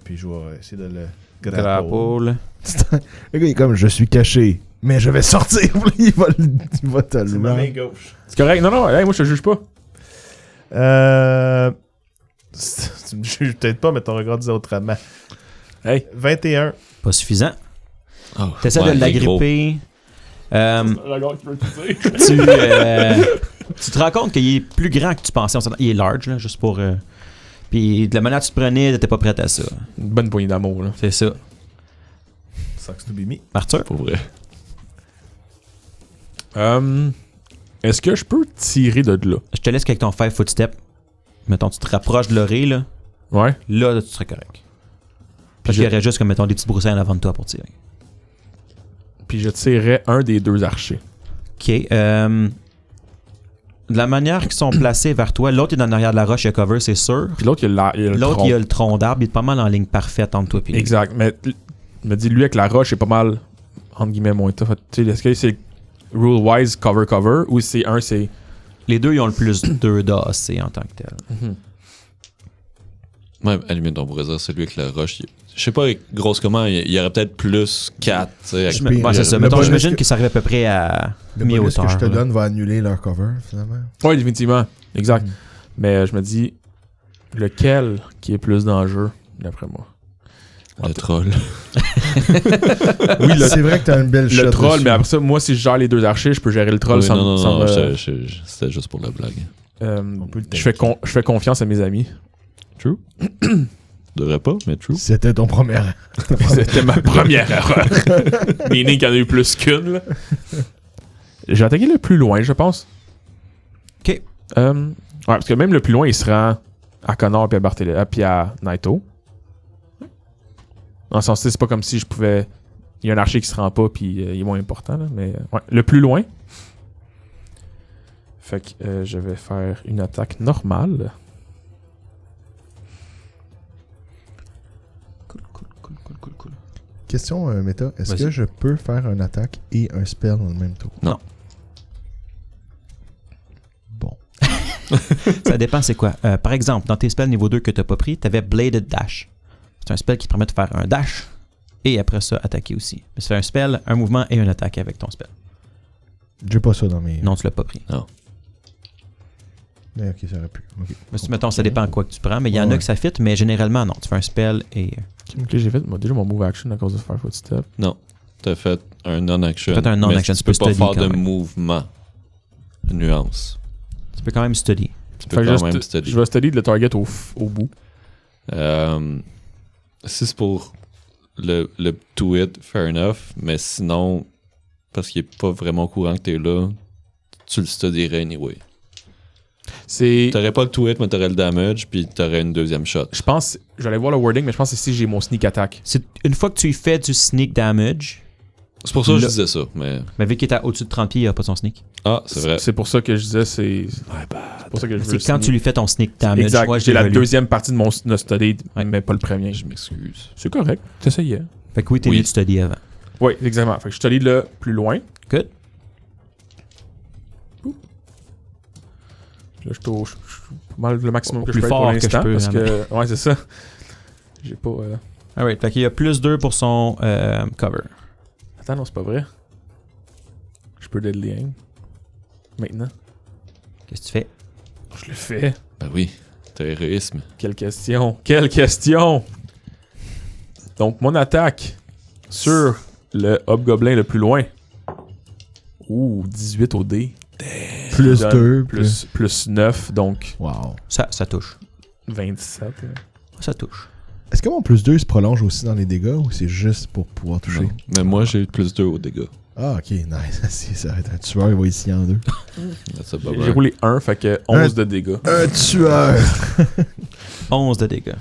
Puis je vais essayer de le
Grapple.
Le gars, il est comme, je suis caché, mais je vais sortir. il va te
C'est ma main
le
gauche.
C'est correct. Non, hey, moi, je te juge pas.
Tu me juges peut-être pas, mais ton regard disait autrement.
Hey.
21.
Pas suffisant.
Oh,
T'essaies
ouais,
de
il est gros.
l'agripper.
Regarde, tu peux utiliser.
Tu te rends compte qu'il est plus grand que tu pensais. Il est large, là, juste pour... Puis de la manière que tu te prenais, t'étais pas prête à ça.
Une bonne poignée d'amour, là.
C'est ça.
Sucks to be me.
Arthur?
Pour vrai.
Est-ce que je peux tirer de là?
Je te laisse qu'avec ton 5 footstep. Mettons, tu te rapproches de l'orée, là.
Ouais.
Là, tu serais correct. Parce qu'il y aurait juste, comme mettons, des petites broussailles en avant de toi pour tirer.
Puis je tirerais un des deux archers.
Ok. De la manière qu'ils sont placés vers toi, l'autre est en arrière de la roche, il y a cover, c'est sûr.
Puis l'autre, il y a le
L'autre,
tronc.
il y a le tronc d'arbre, il est pas mal en ligne parfaite entre toi et lui.
Exact. Mais me dit, lui, avec la roche, est pas mal, entre guillemets, moins tough. Tu sais, est-ce que c'est rule-wise cover, ou c'est c'est...
Les deux, ils ont le plus 2 d'AC en tant que tel.
Ouais, à la limite, on pourrait dire celui avec la roche. Je sais pas, grosse comment, il y aurait peut-être plus 4.
Ouais, c'est ça.
Le
Mettons,
bonus
j'imagine
que-
que ça arrive à peu près à
Le bonus
mi-hauteur.
que je te
là.
donne va annuler leur cover, finalement.
Oui, définitivement. Exact. Mais je me dis, lequel qui est plus dangereux, d'après moi?
Le troll.
Oui,
C'est vrai que t'as une belle shot
le troll,
dessus.
mais après ça, moi, si je gère les deux archers, je peux gérer le troll
Oui,
sans
non,
sans me-
c'était juste pour la blague.
On peut le
je fais confiance à mes amis.
True. Devrait pas, mais true.
C'était ton premier.
C'était ma première erreur. Meaning qu'il y en a eu plus qu'une. Là. J'ai attaqué le plus loin, je pense.
Ok.
Ouais, parce que même le plus loin, il se rend à Connor puis à Barthélemy, puis à Naito. En sens, c'est pas comme si je pouvais. Il y a un archer qui se rend pas puis il est moins important, là, mais ouais, le plus loin. Fait que je vais faire une attaque normale.
Cool.
Question méta, est-ce
Vas-y.
que je peux faire une attaque et un spell dans le même tour?
Non.
Bon.
Ça dépend, c'est quoi. Par exemple, dans tes spells niveau 2 que t'as pas pris, t'avais Bladed Dash. C'est un spell qui te permet de faire un dash et après ça, attaquer aussi. Mais c'est un spell, un mouvement et une attaque avec ton spell.
J'ai pas ça dans mes...
Non, tu l'as pas pris.
Mais ok, ça aurait pu. Ok.
Mais si, mettons, ça dépend quoi que tu prends, mais il y en a que ça fit, mais généralement, non. Tu fais un spell et...
Ok, j'ai fait déjà mon move action à cause de faire footstep.
Non. T'as fait un non-action.
T'as fait un non-action,
mais
tu
tu peux
peux
pas
study
faire
quand
de
même.
mouvement. Nuance.
Tu peux quand même study.
Tu peux
Fait que
quand même study.
je vais study le target au bout.
Si c'est pour le to it, fair enough. Mais sinon, parce qu'il est pas vraiment au courant que t'es là, tu le studierais anyway.
C'est.
T'aurais pas le to it, mais t'aurais le damage, puis t'aurais une deuxième shot.
Je pense. J'allais voir le wording, mais je pense que c'est si j'ai mon sneak attack.
C'est une fois que tu y fais du sneak damage,
C'est pour ça que je
Là-
disais ça, mais...
mais vu qu'il est au-dessus de 30 pieds, il n'y a pas son sneak.
Ah, c'est vrai.
C'est pour ça que je disais, c'est pour ça que je veux
C'est quand tu lui fais ton sneak damage.
Exact.
Moi,
J'ai la
relu.
deuxième partie de mon study,
Ouais.
mais pas le premier.
Je m'excuse.
C'est correct. T'essayais.
Fait que oui, t'es
Oui.
mieux de study avant.
Oui, exactement. Fait que je study le plus loin.
Good.
Là, je touche pas mal le maximum
Au
que
plus
je peux être
fort
pour
que je
l'instant.
peux,
Parce
hein.
que. Ouais, c'est ça. J'ai pas.
Alright, fait qu'il y a plus 2 pour son cover.
Attends, non, c'est pas vrai. Je peux deadly aim. Maintenant.
Qu'est-ce que tu fais?
Je le fais.
Ben oui, t'as héroïsme.
Quelle question. Quelle question. Donc, mon attaque sur le hobgoblin le plus loin. Ouh, 18 au dé.
Plus
Donne
2.
plus 9, donc
Wow.
Ça touche.
27. là.
Ça touche.
Est-ce que mon plus 2 se prolonge aussi dans les dégâts ou c'est juste pour pouvoir toucher?
Non. Mais moi, j'ai eu plus 2 aux dégâts.
Ah, ok, nice. Si ça va être un tueur, il va ici en 2.
That's a
J'ai
bummer.
roulé 1, fait que 11 de dégâts.
Un tueur!
11 de dégâts.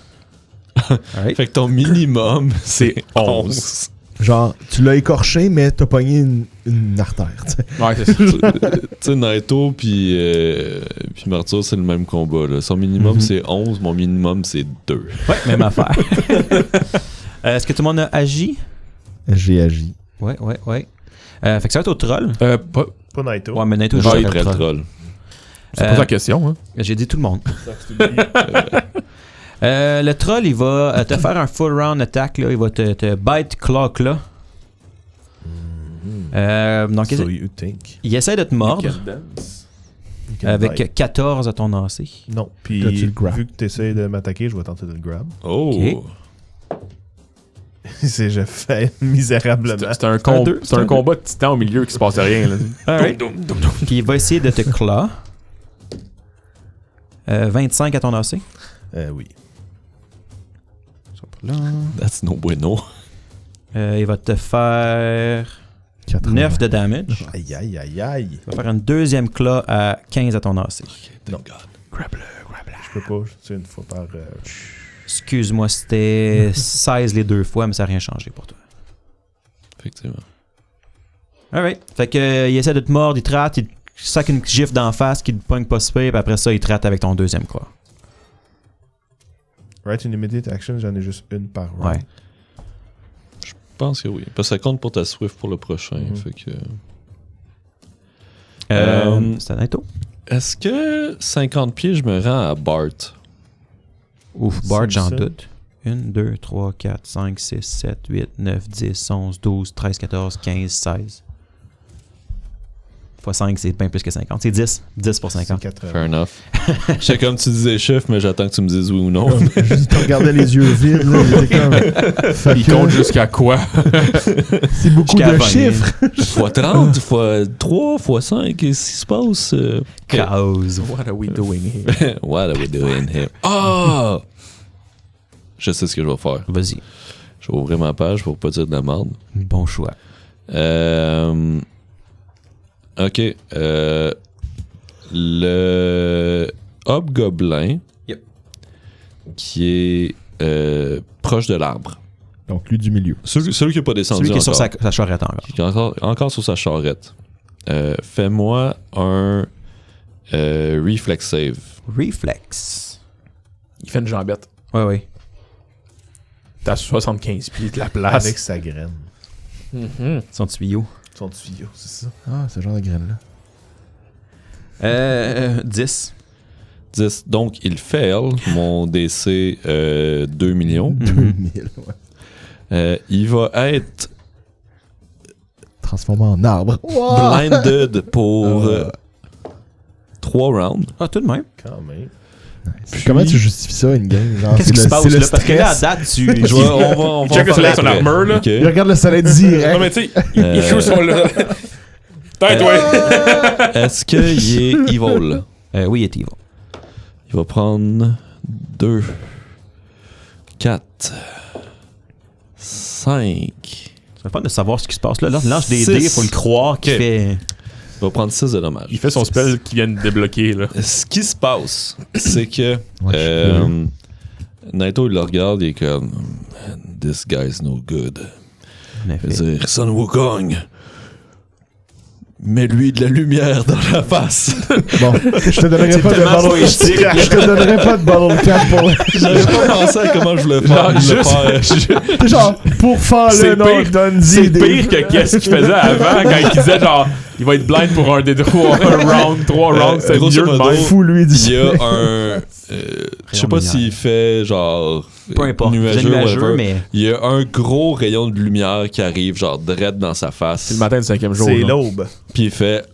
Alright.
Fait que ton minimum, c'est
11.
11.
Genre, tu l'as écorché, mais t'as pogné une artère, tu sais.
Ouais, c'est ça.
Tu sais, Naito puis Martyr, c'est le même combat. Là. Son minimum, c'est 11. Mon minimum, c'est 2.
Ouais, même affaire. Est-ce que tout le monde a agi?
J'ai agi.
Ouais. Fait que ça va être au troll.
Pas,
Pas Naito.
Ouais, mais Naito,
Ouais,
je
J'ai
dirais
prêt
le
le
troll.
troll.
c'est pas la question, hein.
J'ai dit tout le monde. Le troll, il va te faire un full round attack. Là. Il va te bite claw là. Donc,
So you think.
il essaie de te mordre
You can
avec
bite.
14 à ton AC.
Non, puis
T'as-tu le grab?
vu que tu essaies de m'attaquer, je vais tenter de le grab.
Oh!
Ok.
C'est je fais misérablement.
C'est un,
un deux,
c'est un combat de titan au milieu qui se passe rien. Là.
Alright. Puis il va essayer de te claw. 25 à ton AC.
Oui.
That's no bueno.
Il va te faire
80.
9 de damage.
Aïe, aïe, aïe, aïe.
Il va faire une deuxième claw à 15 à ton AC.
Non.
God.
Je peux pas, c'est une fois par.
Excuse-moi, c'était 16 les deux fois, mais ça n'a rien changé pour toi.
Effectivement.
Alright. Fait que il essaie de te mordre, il te rate, il te sac une gifle d'en face, qui te pogne pas super, puis après ça, il te rate avec ton deuxième croix.
Right, une immediate action, j'en ai juste une par round.
Ouais.
Je pense que oui. Parce que ça compte pour ta Swift pour le prochain.
Mhm.
Fait que...
C'est Naito.
Est-ce que 50 pieds, je me rends à Bart?
Ouf, Bart, j'en
Simpson.
doute. 1, 2, 3, 4, 5, 6, 7, 8, 9, 10, 11, 12, 13, 14, 15, 16. Fois 5, c'est bien plus que 50. C'est 10. 10 pour 50.
C'est 80.
Fair enough. Je sais comme tu disais chiffre, mais j'attends que tu me dises oui ou non.
Juste te regardais les yeux vides, là, il était comme... Fait
Il
que
compte jusqu'à quoi?
c'est beaucoup
Jusqu'à
de
20.
chiffres.
Fois 30, fois 3, fois 5, qu'est-ce qui se passe?
Cause.
What are we doing here?
What are we doing here? Ah! Je sais ce que je vais faire.
Vas-y.
Je vais ouvrir ma page pour pas dire de la merde.
Bon choix.
Ok. Le hobgoblin
Yep.
qui est proche de l'arbre.
Donc, lui du milieu.
Celui qui n'est pas descendu
Celui qui est sur
encore.
sa charrette encore.
Qui est encore sur sa charrette. Fais-moi un reflex save.
Reflex.
Il fait une jambette.
Ouais, ouais.
T'as 75 pieds de la place.
Avec sa graine.
Son tuyau.
Son tuyau, c'est ça.
Ah, ce genre de graine-là.
10.
10. Donc, il fail. Mon DC 2 millions.
2000, ouais.
Il va être
Transformé en arbre.
blinded pour 3 rounds.
Ah, tout de même.
Quand même.
Puis, comment tu justifies ça, une game? Genre,
Qu'est-ce
c'est
qui
le-
se passe
c'est le
là? Parce que là, à
stress.
date, tu.
On va
Check le
en
soleil
parler
sur
après.
l'armure, là.
Ok.
Il regarde le soleil direct.
Non, mais tu sais, il joue sur le. Tête, ouais.
Est-ce qu'il est evil?
Oui, il est evil.
Il va prendre 2, 4, 5.
C'est le fun de savoir ce qui se passe là. Là, lance des
6.
dés, il faut le croire qu'il
Ok.
fait.
Il va prendre 6 de dommages.
Il fait son spell qui vient de débloquer, là.
Ce qui se passe, c'est que
Ouais, je suis
Naito, il le regarde, il est comme Man, this guy's no good.
En
Il
effet.
va dire Son Wukong, mets-lui de la lumière dans la face.
Bon, je te donnerai
C'est
pas de
tellement
bottle
poétique.
Je te donnerai pas de bottle cap pour...
J'avais pas pensé à comment je voulais faire.
Non,
le
juste-
faire.
C'est genre, pour faire
C'est
le nom,
pire.
donne-y
C'est
des...
pire que qu'est-ce qu'il faisait avant quand il disait genre il va être blind pour un des 3 rounds, 3 rounds, c'est
grosso
mieux de
modo,
même.
Fous-lui
Il y
du...
a un. Je sais pas s'il fait genre.
Peu importe.
Nuageux,
Nuageux,
whatever.
mais.
Il y a un gros rayon de lumière qui arrive, genre direct dans sa face.
C'est le matin du 5e jour.
C'est
là.
l'aube.
Puis il fait.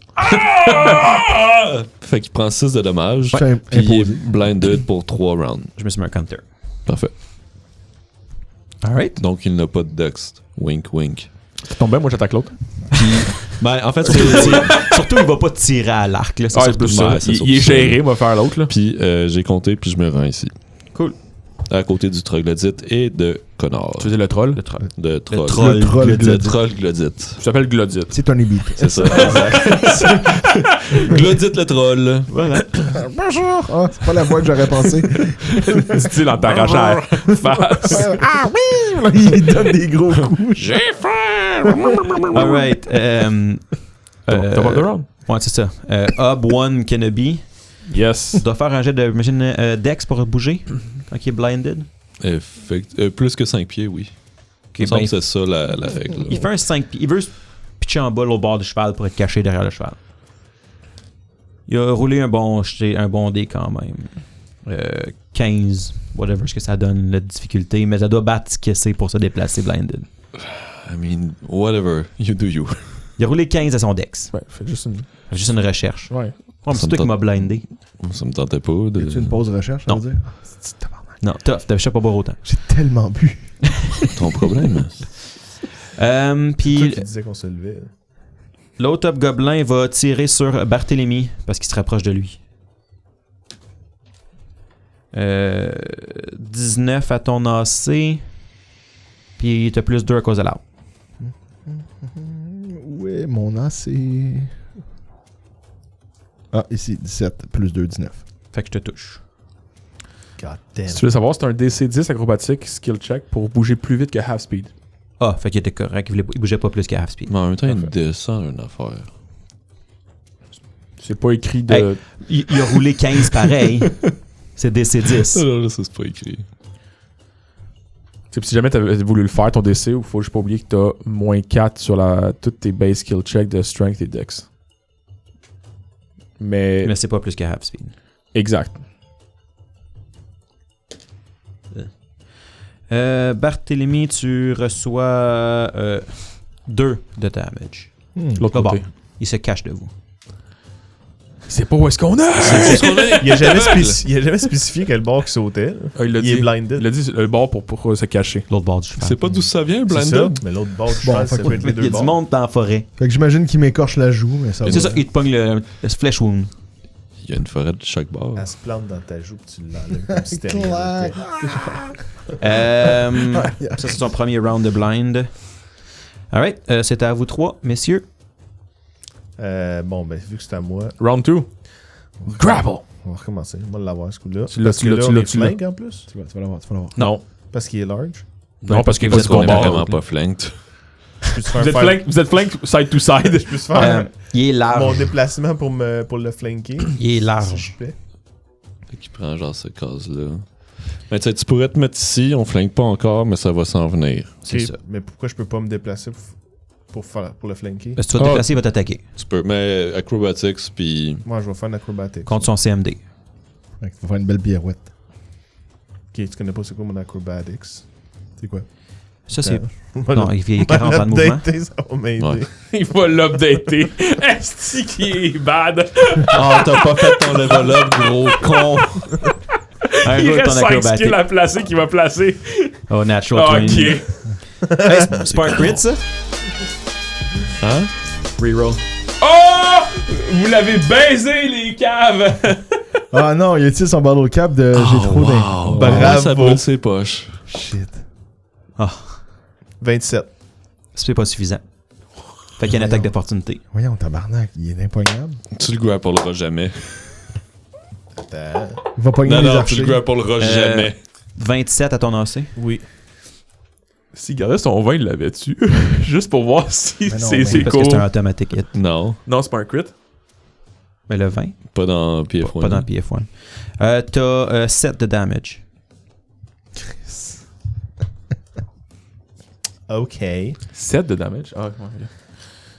Fait qu'il prend 6 de dommages.
Fait
Puis il est
imposé.
blinded pour 3 rounds.
Je me suis mis un counter.
Parfait.
Alright.
Donc il n'a pas de dex. Wink, wink.
Tu tombes bien, moi j'attaque l'autre.
Ben, en fait,
Surtout, il va pas tirer à l'arc. Là. C'est
Ah,
surtout
c'est
ça.
ça.
c'est
Il
surtout
est
ça.
géré, moi faire l'autre là.
Puis j'ai compté, puis je me rends ici.
Cool.
À côté du troglodyte et de Connor.
Tu veux dire le troll?
Le troll.
De troll.
troll
Le
glodite.
troll glodite.
Je t'appelle Glodite.
C'est Tony Beat.
C'est ça. Glodite le troll.
Voilà.
Bonjour! Ah, c'est pas la voix que j'aurais pensé.
Style en t'arrachant à la face.
Ah oui! Il donne des gros coups.
Alright.
T'as pas de round?
Ouais, c'est ça. Hub 1 Kenobi.
Yes.
Doit faire un jet de, j'imagine, Dex pour bouger quand il est blinded.
Plus que 5 pieds, oui.
Ok,
Il me semble
ben,
que c'est ça la règle.
il fait un 5 pieds. Il veut se pitcher en bas au bord du cheval pour être caché derrière le cheval. Il a roulé un bon dé quand même. 15, whatever ce que ça donne, la difficulté. Mais ça doit battre ce que c'est pour se déplacer blinded.
I mean, whatever. You do you.
Il a roulé 15 à son Dex.
Ouais, fais juste une.
Juste une recherche.
Ouais.
Ouais, mais c'est toi qui m'as blindé.
Ça me tentait pas de...
C'est une pause recherche, ça
Non.
veut dire? C'est tabarnak.
Non, tough. T'avais pas boire autant.
J'ai tellement bu.
Ton problème.
Puis
Toi qui disais qu'on se levait.
l'autre hobgoblin va tirer sur Barthélemy parce qu'il se rapproche de lui. 19 à ton AC. Puis t'as plus 2 à cause de l'arbre.
Ouais, mon A, c'est... Ah, ici, 17 plus 2, 19.
Fait que je te touche.
God damn.
Si tu veux savoir, c'est un DC-10 acrobatique skill check pour bouger plus vite que half speed.
Ah, fait qu'il était correct. Il bougeait pas plus qu'à half speed.
Mais en même temps, il
Parfait.
descend une affaire.
C'est pas écrit de.
Hey. Il a roulé 15 pareil. C'est DC-10.
Là, ça, c'est pas écrit.
T'sais, si jamais t'avais voulu le faire, ton DC, il faut juste pas oublier que t'as moins 4 sur toutes tes base skill checks de strength et dex. Mais.
Mais c'est pas plus qu'à half speed.
Exact.
Barthélemy, tu reçois 2 de damage.
L'autre
Bon,
côté.
il se cache de vous.
C'est pas où est-ce qu'on a!
Il a jamais spécifié quel bord qui sautait. Là.
Ah, il
est blinded.
Il a dit le bord pour se cacher.
L'autre bord du cheval.
C'est pas d'où ça vient,
C'est ça,
Blinded?
mais l'autre bord du
Bon,
cheval,
fait
ça
que-
peut être les
Il y
deux
a
bords.
du monde dans la forêt.
Fait que j'imagine qu'il m'écorche la joue, mais ça va.
C'est ça, il te pogne le flesh wound.
Il y a une forêt de chaque bord.
Elle se plante dans ta joue pis tu l'enlèves comme si c'était rien.
Ça, c'est son premier round de blind. Alright, c'est à vous 3, messieurs.
Bon, ben, vu que c'est à moi,
Round 2. Grapple!
on va recommencer. On va l'avoir ce coup-là.
Tu l'as,
Parce
tu
que
l'as,
là,
tu
on
l'as,
est
tu l'as.
flank en plus.
Tu vas l'avoir, tu vas l'avoir.
Non.
Parce qu'il est large.
Non, parce qu'il
vous
va
êtes
se
On est
bon bord.
vraiment pas flanked.
Je peux te faire
Vous êtes
faire-
flank side to side.
Je peux te faire
Il est
mon
large.
déplacement pour le flanker.
Il est
S'il
large.
vous plaît.
Fait qu'il prend genre cette case-là. Mais tu sais, tu pourrais te mettre ici, on flanque pas encore, mais ça va s'en venir.
C'est
Ok,
ça.
Mais pourquoi je peux pas me déplacer pour le flanker?
Parce que tu vas te déplacer, il va t'attaquer.
Tu peux, mais acrobatics, puis
Moi, je vais faire une acrobatique.
Contre son CMD.
Fait qu'il faut faire une belle pirouette.
Ok, tu connais pas c'est quoi mon acrobatics?
C'est quoi?
Ça, c'est.
Voilà.
Non, il fait 40 ans de mouvement.
Updater, ça va m'aider.
Ouais.
Il va l'updater. Est-ce qui est bad?
oh, t'as pas fait ton level up, gros con!
Un
Il
roule
reste
ton
5
acrobatique.
skills à placer qu'il va placer.
Oh, natural
Ah,
20.
ok.
Hey, c'est pas un crit, ça?
Hein?
Reroll.
Oh! Vous l'avez baisé, les caves!
Ah non, il utilise son battle cap de j'ai trop
Wow!
Bravo.
Bravo! Ça brûle ses poches.
Shit.
27.
C'est pas suffisant. Fait qu'il y a une attaque d'opportunité.
Voyons, tabarnak, il est impognable.
Tu le grappleras jamais.
Attends.
Il va pogner
Non,
les
non, tu
archers.
le grappleras jamais.
27 à ton AC.
Oui.
S'il gardait son vin, il l'avait tué. Juste pour voir si
Mais non,
c'est
mais
c'est
Parce
cool.
que c'est un automatic hit.
Non,
Non, c'est pas un crit.
Mais le 20,
pas dans PF1.
pas dans le PF1. T'as 7 de damage.
Ok.
7 de damage. Ah, ouais.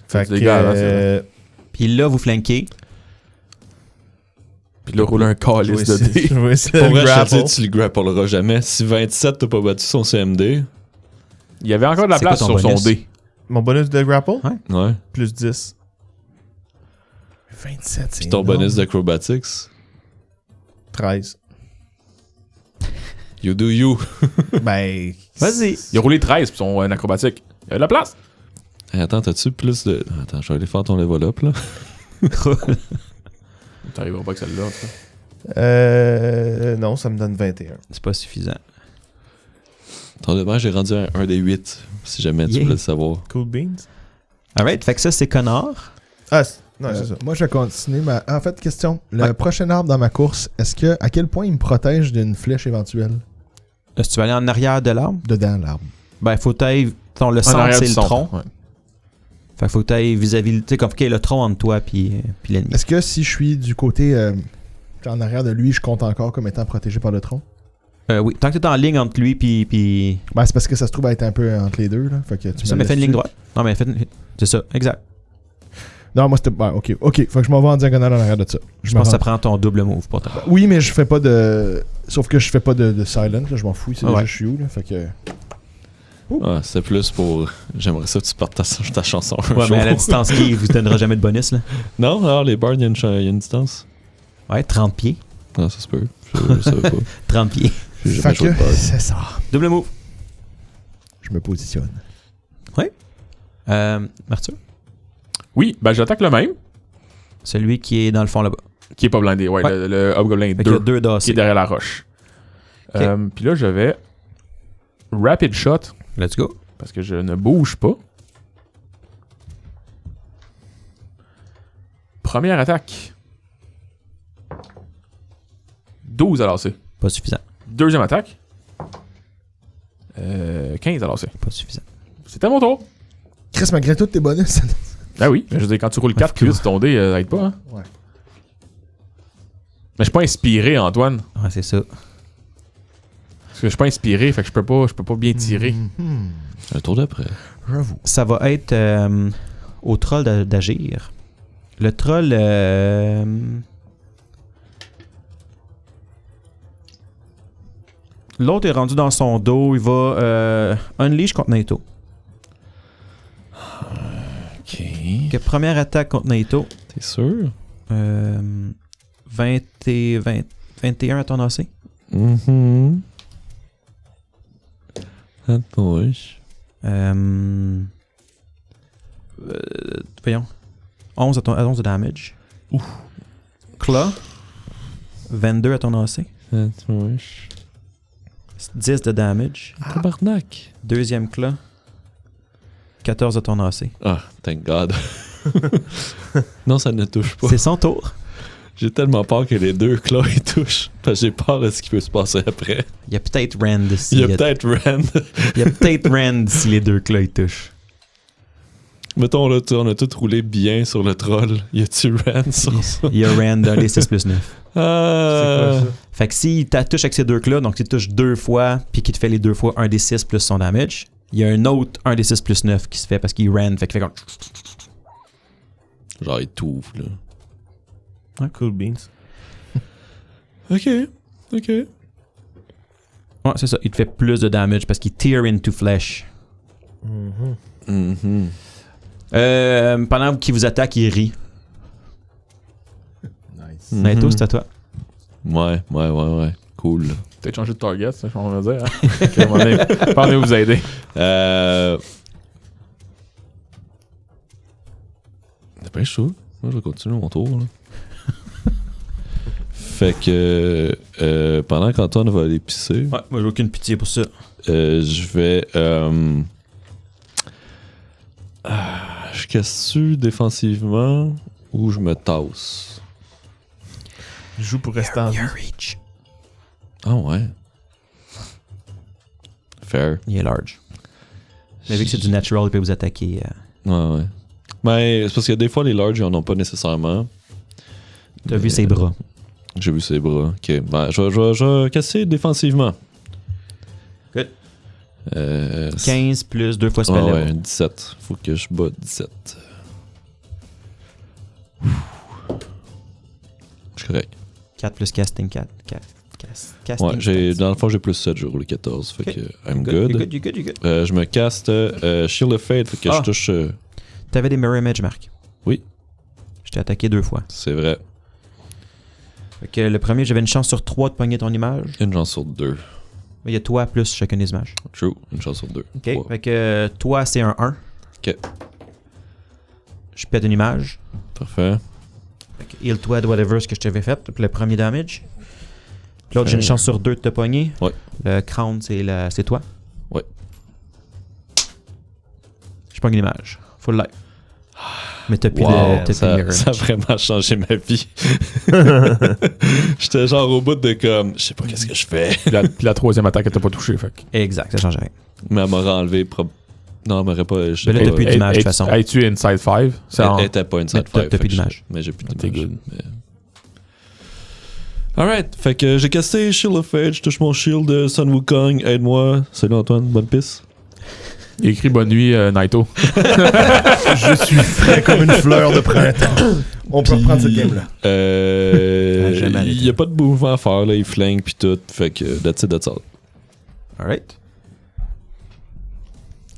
Fait
du
que.
dégât, là, c'est
Puis là, vous flanquez.
Puis là, roule un calice de dés.
Je vais essayer
Pour
de
vrai, je te
grapple.
dis, tu le grappleras jamais. Si 27 t'as pas battu son CMD,
Il y avait encore de la
C'est
place
quoi ton
sur
bonus?
son dé.
Mon bonus de grapple?
ouais.
Plus 10.
27, c'est
Puis ton
énorme.
bonus d'acrobatics,
13.
you do you.
Ben.
Vas-y.
Il a roulé 13 pour son acrobatique. Il y avait de la place.
Hey, attends, t'as-tu plus de. Attends, je vais aller faire ton level up là.
T'arriveras pas que celle-là, en tout cas.
Non, ça me donne 21.
C'est pas suffisant.
Ton dommage, j'ai rendu un des 8, si jamais tu
Yeah.
voulais le savoir.
Cool beans?
Alright, fait que ça, c'est Connor.
Ah, non, c'est ça.
Moi, je vais continuer ma. En fait, question. Le
Ouais.
prochain arbre dans ma course, à quel point il me protège d'une flèche éventuelle
Si tu veux aller en arrière de l'arbre,
dedans, l'arbre?
ben, faut t'aille. Le
En
centre,
arrière
c'est
du
le
centre,
tronc.
ouais.
Fait que faut que t'ailles vis-à-vis. Tu sais, comme qu'il y a le tronc entre toi puis l'ennemi.
Est-ce que si je suis du côté en arrière de lui, je compte encore comme étant protégé par le tronc?
Oui, tant que t'es en ligne entre lui puis.
Ben, c'est parce que ça se trouve à être un peu entre les deux. Là. Fait que tu
Ça
me
m'a fait une
laisses-tu?
ligne droite. Non, mais fait. C'est ça, exact.
Non, moi c'était. Ben, ok. Fait que je m'en vais en diagonale en arrière de ça.
Je
me
pense que ça
rends-
prend ton double move pour toi.
Oui, mais je fais pas de. Sauf que je fais pas de silent, là, je m'en fous, c'est
Ah
déjà
ouais.
je suis où, là. Fait que.
Ah, c'est plus pour. J'aimerais ça que tu partes ta chanson un
Ouais,
jour.
mais à la distance qui vous donnera jamais de bonus, là.
Non, alors les bards, il y a une distance.
Ouais, 30 pieds.
Non, ça se peut. Je savais pas.
30 pieds.
J'ai
Fait
jamais joué
que,
de bards.
c'est ça.
Double move.
Je me positionne.
Arthur,
Oui, ben j'attaque le même,
celui qui est dans le fond là-bas.
qui est pas blindé. Ouais,
Ouais.
le Hobgoblin
Fait qu'il y a
2,
deux
qui est
d'AC.
derrière la roche.
Ok.
Puis là, je vais Rapid Shot,
Let's go.
parce que je ne bouge pas. Première attaque. 12 à lancer.
Pas suffisant.
Deuxième attaque. 15 alors c'est.
Pas suffisant.
C'est à mon tour.
Chris, malgré tous tes bonus.
Ah oui, mais je veux dire, quand tu roules 4 plus, ton dé, ça aide pas, hein?
Ouais.
Mais je suis pas inspiré, Antoine.
Ouais, c'est ça.
Parce que je suis pas inspiré, fait que je peux pas bien tirer.
Un tour d'après.
J'avoue.
Ça va être au troll d'agir. Le troll... L'autre est rendu dans son dos. Il va unleash contre Naito.
Ok.
Ok, première attaque contre Naito.
T'es sûr?
21 à ton AC.
Attends,
Voyons. 11 à 11 de damage.
Ouf.
Claw. 22 à ton AC.
Attends,
10 de damage.
Tabarnak.
Deuxième claw. 14 à ton AC.
Ah, thank God. Non, ça ne touche pas.
C'est son tour.
J'ai tellement peur que les deux claws ils touchent. Parce que j'ai peur de ce qui peut se passer après.
Il y a peut-être Rand si
Il y a peut-être Rand.
Il y a peut-être Rand si les deux claws ils touchent.
Mettons là, on a tout roulé bien sur le troll. Y a-tu Rand sur ça?
Il y a Rand dans les 6 plus 9.
Ah.
Fait que s'il t'attouche avec ces deux claws, donc s'il touche 2 fois, puis qu'il te fait les 2 fois 1 des 6 plus son damage, il y a un autre 1 des 6 plus 9 qui se fait parce qu'il Rand. Fait qu'il fait comme.
Genre, il t'ouvre là.
Cool beans.
Ok.
Ouais, c'est ça. Il te fait plus de damage parce qu'il tear into flesh. Pendant qu'il vous attaque, il rit.
Nice.
Naito, c'est à toi.
Ouais. Cool.
Peut-être changer de target, c'est ça qu'on va dire. Hein? Ok, on va vous aider.
T'as pas chaud? Moi, je vais continuer mon tour. Là. Fait que pendant qu'Antoine va aller pisser,
Ouais, moi j'ai aucune pitié pour ça.
je vais. Je casse-tu défensivement ou je me tasse?
Je joue pour rester en vie.
Your reach.
Ah ouais. Fair.
Il est large. Mais vu que c'est du natural, il peut vous attaquer.
Ouais. Mais c'est parce que des fois, les larges, ils en ont pas nécessairement.
T'as vu ses bras.
J'ai vu ses bras. Ok. Ben, je vais casser défensivement.
Good.
15
15 plus 2 fois spell
ouais,
level.
17. Faut que je batte 17. Je suis correct.
4 plus casting 4. Casting.
Ouais, dans le fond, j'ai plus 7, j'ai roulé 14. Fait
Ok.
que I'm
You're
good.
you're good.
Je me caste Shield of Fate, fait que je touche.
T'avais des Mirror Image, Marc.
Oui.
Je t'ai attaqué 2 fois.
C'est vrai.
Fait que le premier, j'avais une chance sur 3 de pogner ton image.
Une chance sur 2.
Il y a toi plus chacun des images.
True. Une chance sur 2.
Ok. Fait que toi, c'est un 1.
Ok.
Je pète une image.
Parfait.
Fait que heal-toi de whatever ce que je t'avais fait. Puis le premier damage. Puis l'autre, j'ai une chance sur 2 de te pogner.
Ouais.
Le crown, c'est toi.
Ouais.
Je pogne l'image. Full life. Mais t'as plus
Wow,
de t'as plus de
ça
mirror
a
image.
vraiment changé ma vie. J'étais genre au bout de comme, je sais pas qu'est-ce que je fais.
Puis la troisième attaque, elle t'a pas touché. Fait que.
Exact, ça change rien.
Mais elle m'aurait enlevé. Non, elle m'aurait pas.
Mais là, t'as plus d'image, de toute façon.
Es-tu inside 5?
Elle était pas inside
Mais
5.
t'as plus d'image.
Mais j'ai plus
T'es
d'image.
good.
Mais... Alright, fait que j'ai cassé Shield of Fate, je touche mon shield de Sun Wukong, aide-moi. Salut Antoine, bonne pisse.
Il écrit bonne nuit, Naito.
Je suis frais comme une fleur de printemps. On peut reprendre cette game-là.
Jamais arrêté.
Il y a pas de mouvement à faire, là, il flingue pis tout, fait que that's it, that's all.
Alright.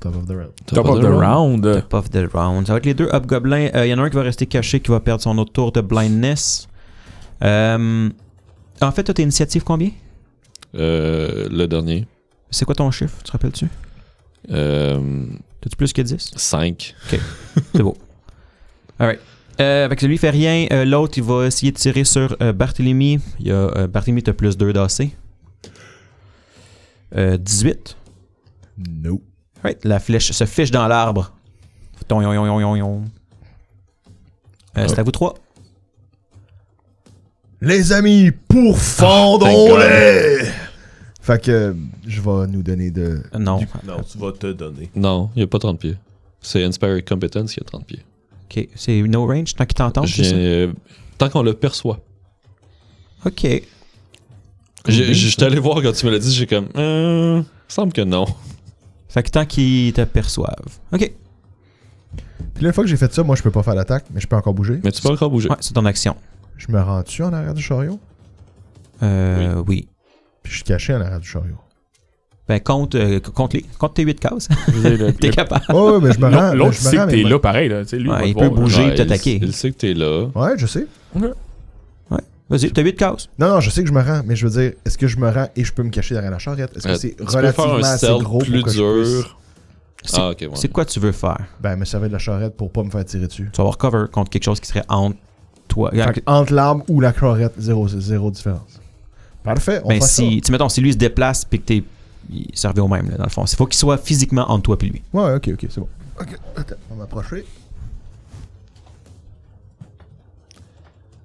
Top of the round.
Top of the round.
Top of the round. Ça va être les deux hobgoblins. Il y en a un qui va rester caché, qui va perdre son autre tour de blindness. En fait, toi, t'es initiative combien?
Le dernier.
C'est quoi ton chiffre? Tu te rappelles-tu? T'as-tu plus que 10?
5.
C'est beau. Alright. Fait que lui, il fait rien. L'autre, il va essayer de tirer sur Barthélemy. Barthélemy, t'as plus 2 d'AC. 18.
No.
Alright. La flèche se fiche dans l'arbre. Ton yon yon yon yon yon. C'est à vous 3.
Les amis, pourfendons-les! Fait que je vais nous donner de...
Non.
Non, tu vas te donner.
Non, il n'y a pas 30 pieds. C'est Inspired Competence qui a 30 pieds.
Ok. C'est no range tant qu'il t'entend, c'est ça?
Tant qu'on le perçoit.
Ok.
J'étais allé voir quand tu me l'as dit, j'ai comme... semble que non.
Fait que tant qu'ils te perçoivent. Ok.
Puis là, une fois que j'ai fait ça, moi, je peux pas faire l'attaque, mais je peux encore bouger.
Mais tu peux encore bouger.
Ouais, c'est ton action.
Je me rends-tu en arrière du chariot?
Oui.
Puis je suis caché en arrière du chariot.
Ben, compte tes 8 cases.
Je veux dire,
T'es capable.
Oh, mais je me rends.
L'autre
je me
sait
rends
que
avec
t'es
moi.
là pareil. Là. Tu sais, lui,
Ouais,
va
il
te
peut
voir,
bouger.
là.
et t'attaquer.
Il sait que t'es là.
Ouais, je sais.
Vas-y, t'as 8 cases.
Non, je sais que je me rends, mais je veux dire, est-ce que je me rends et je peux me cacher derrière la charrette? Est-ce que c'est
Tu peux faire
relativement
un
assez
stealth
gros
plus
pour que je puisse...
dur. Ah, ok, ouais.
C'est quoi tu veux faire?
Ben, me servir de la charrette pour pas me faire tirer dessus.
Tu vas avoir cover contre quelque chose qui serait entre toi.
Fait que entre l'arbre ou la charrette, zéro différence. Parfait, on
Ben,
fait ça.
si lui se déplace puis que il servait au même, là, dans le fond. Il faut qu'il soit physiquement entre toi et lui.
Ouais, ok, c'est bon. Ok, attends, on va m'approcher.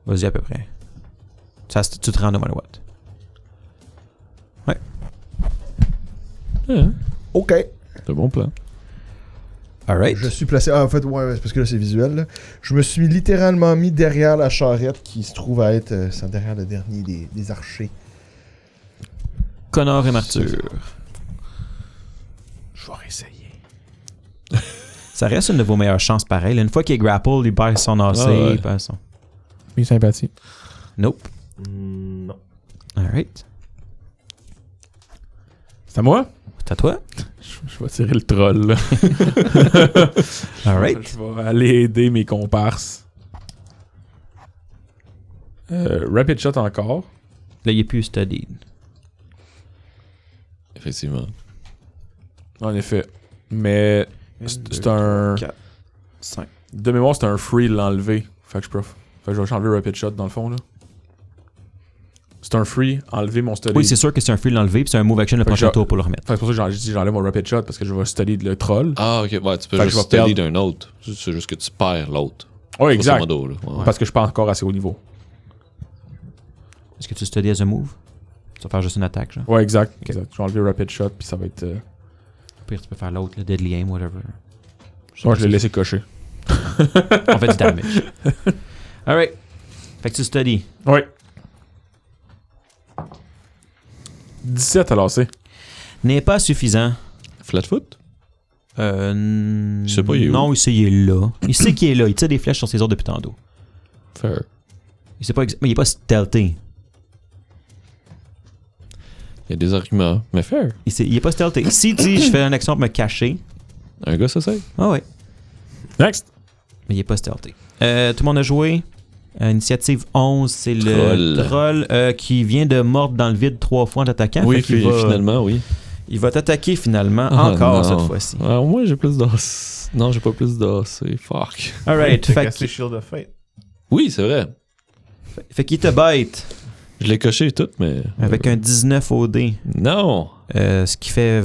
Vas-y, à peu près. Tu te rends no matter what.
Ouais,
Ok.
c'est un bon plan.
Alright.
Je suis placé. Ah, en fait, ouais, c'est parce que là, c'est visuel. Là. Je me suis littéralement mis derrière la charrette qui se trouve à être derrière le dernier des archers.
Connor et Martyr.
Je vais réessayer.
Ça reste une de vos meilleures chances pareil. Une fois qu'il est grapple, il baisse son AC.
Ah ouais.
Il passe son...
Oui, sympathie.
Nope.
Non.
Alright.
C'est à moi?
C'est à toi?
Je vais tirer le troll. Là.
Alright.
Je vais aller aider mes comparses. Rapid Shot encore.
Là, il est plus studied.
Effectivement.
En effet. Mais c'est un...
4, 5.
De mémoire, c'est un free de l'enlever. Fait que je vais changer Rapid Shot dans le fond. Là. C'est un free, enlever mon study.
Oui, c'est sûr que c'est un free de l'enlever, puis c'est un move action le
Fait que
prochain
je-
tour pour le remettre.
Fait que c'est pour ça que j'enlève mon Rapid Shot parce que je vais study le troll.
Ah, ok. Ouais, tu peux
Fait que
juste
je vais
study
perdre.
d'un autre. C'est juste que tu perds l'autre.
Ouais, exact.
Grosso modo, là. Ouais.
Parce que je suis pas encore assez haut niveau.
Est-ce que tu studies as a move? Tu vas faire juste une attaque, genre.
Ouais, exact. exact. Je vais enlever Rapid Shot puis ça va être...
Au pire, tu peux faire l'autre, le Deadly Aim, whatever.
Ouais, je l'ai laissé cocher.
On fait du damage. Alright. Fait que tu studies.
Ouais. 17 à lancer.
N'est pas suffisant.
Flatfoot?
Je
sais pas, il est où?
Non, il sait qu'il est là. Il sait qu'il est là. Il tire des flèches sur ses autres depuis tantôt.
Fair.
Il sait pas mais il est pas stealthy.
Il y a des arguments, mais fair.
Il est pas stealthy. S'il dit je fais une action pour me cacher.
Un gars, ça c'est.
Ah ouais.
Next.
Mais il est pas stealthy. Tout le monde a joué. Initiative 11, c'est le troll qui vient de mordre dans le vide 3 fois en t'attaquant.
Oui,
Fait qu'il va-
finalement, oui.
Il va t'attaquer finalement
Ah,
encore
non.
cette fois-ci.
Ah, moi, j'ai plus d'os. Non, j'ai pas plus d'os. Fuck.
Alright.
T'as
Fait
cassé
que-
Shield of Fate.
Oui, c'est vrai.
fait qu'il te bite
Je l'ai coché tout, mais.
avec un 19 au dé.
Non!
Ce qui fait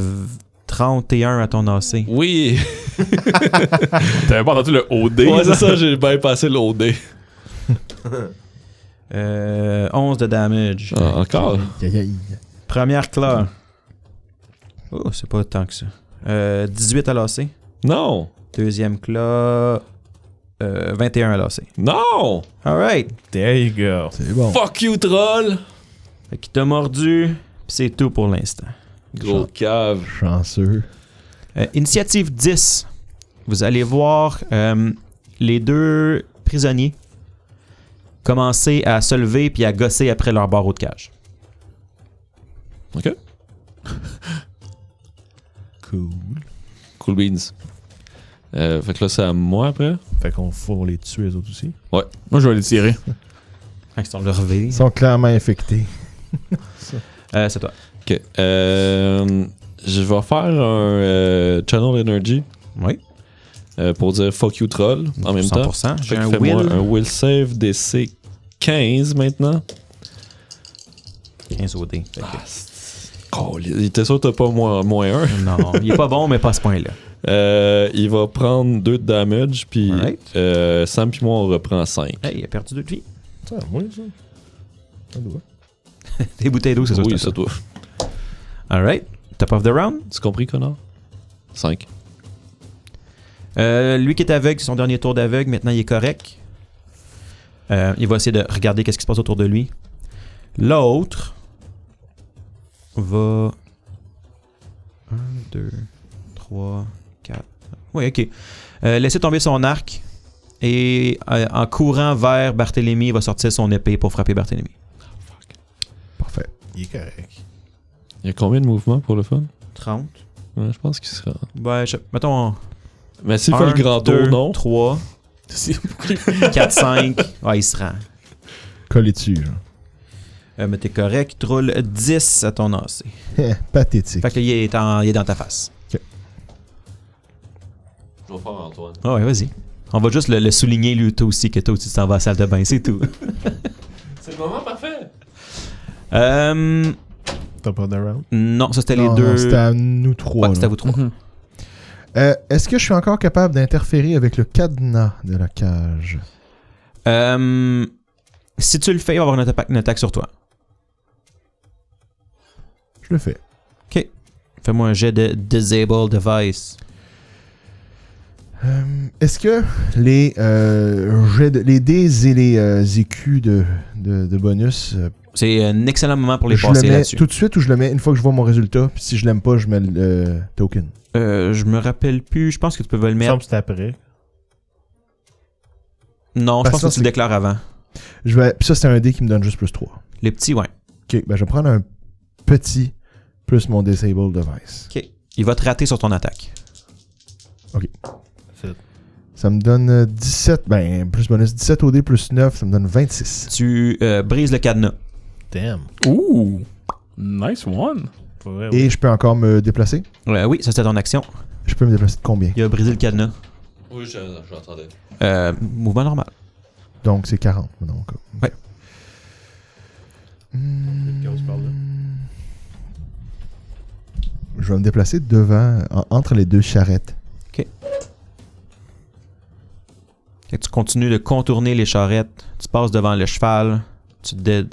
31 à ton AC.
Oui!
T'avais pas entendu le OD?
Ouais, c'est ça, j'ai bien passé l'OD.
11 de damage.
Ah, encore?
Aïe, aïe.
Première claw. Oh, c'est pas tant que ça. 18 à l'AC.
Non!
Deuxième claw. 21 à l'AC.
Non!
Alright.
There you go.
C'est bon.
Fuck you, troll!
Fait qu'il t'a mordu. Pis c'est tout pour l'instant.
Gros cave.
Chanceux.
Initiative 10. Vous allez voir les deux prisonniers commencer à se lever puis à gosser après leur barreau de cage.
Ok.
Cool.
Cool beans. Fait que là, c'est à moi après.
Fait qu'on faut les tuer les autres aussi.
Moi, je vais les tirer.
Ils sont levés.
Ils sont clairement infectés.
C'est toi.
Ok. Je vais faire un Channel Energy
Oui.
pour dire fuck you, troll en même temps.
100%. J'ai
Fait que
un
fais-moi
will.
un will save DC 15 maintenant.
15 au dé. Fait que-
Oh, il était sûr que t'as pas moins 1.
Non, il est pas bon, mais pas à ce point-là.
Il va prendre 2 de damage, puis
Alright.
Sam puis moi on reprend 5.
Hey, il a perdu 2 de vie.
Ça, moi, ça. Ça doit.
Des bouteilles d'eau, c'est ça.
Oui,
c'est
ça toi.
Alright. Top of the round.
Tu compris, Connor? 5.
Lui qui est aveugle, c'est son dernier tour d'aveugle. Maintenant, il est correct. Il va essayer de regarder qu'est-ce qui se passe autour de lui. L'autre va... 1, 2, 3, 4... Oui, ok. Laisser tomber son arc. Et en courant vers Barthélemy, il va sortir son épée pour frapper Barthélemy.
Parfait.
Il est correct.
Il y a combien de mouvements pour le fun?
30.
Ouais, je pense qu'il sera.
Ben, mettons...
Mais s'il fait le grand tour,
2,
non?
3, 4, 5. Ouais, il se rend.
Collé dessus, genre.
Mais t'es correct. Tu roules 10 à ton AC.
Pathétique.
Fait qu'il est dans ta face.
Je vais faire Antoine.
Ah ouais, vas-y. On va juste le souligner, lui, toi aussi, que toi aussi, tu t'en vas à la salle de bain, c'est tout.
C'est le moment parfait!
Top of the round.
Non, ça, c'était les
Non,
deux...
non, c'était à nous trois.
Ouais, c'était à
là.
vous trois.
Mhm.
Est-ce que je suis encore capable d'interférer avec le cadenas de la cage?
Si tu le fais, il va y avoir une attaque sur toi.
Je le fais.
OK. Fais-moi un jet de Disable Device.
Est-ce que les les dés et les écus de bonus,
C'est un excellent moment pour les
je le
passer
mets
là-dessus.
tout de suite ou je le mets une fois que je vois mon résultat? Puis si je l'aime pas, je mets le token.
Je me rappelle plus. Je pense que tu peux le
Il me
mettre.
semble que c'était après.
Non, je
Ben,
pense
ça,
que tu le
c'est-
déclares avant.
Puis ça, c'est un dé qui me donne juste plus 3.
Les petits, ouais.
Ok, ben je vais prendre un petit plus mon disable device.
OK. Il va te rater sur ton attaque.
Ça me donne 17, ben plus bonus 17 au dé plus 9, ça me donne 26.
Tu brises le cadenas.
Damn.
Ouh! Nice one!
Pour vrai,
Et je peux encore me déplacer?
Oui, ça c'était ton action.
Je peux me déplacer de combien?
Il a brisé le cadenas.
Oui, j'entendais.
Mouvement normal.
Donc c'est 40 dans mon cas.
Ouais.
Une cause par là.
Je vais me déplacer devant, entre les deux charrettes.
Fait que tu continues de contourner les charrettes. Tu passes devant le cheval.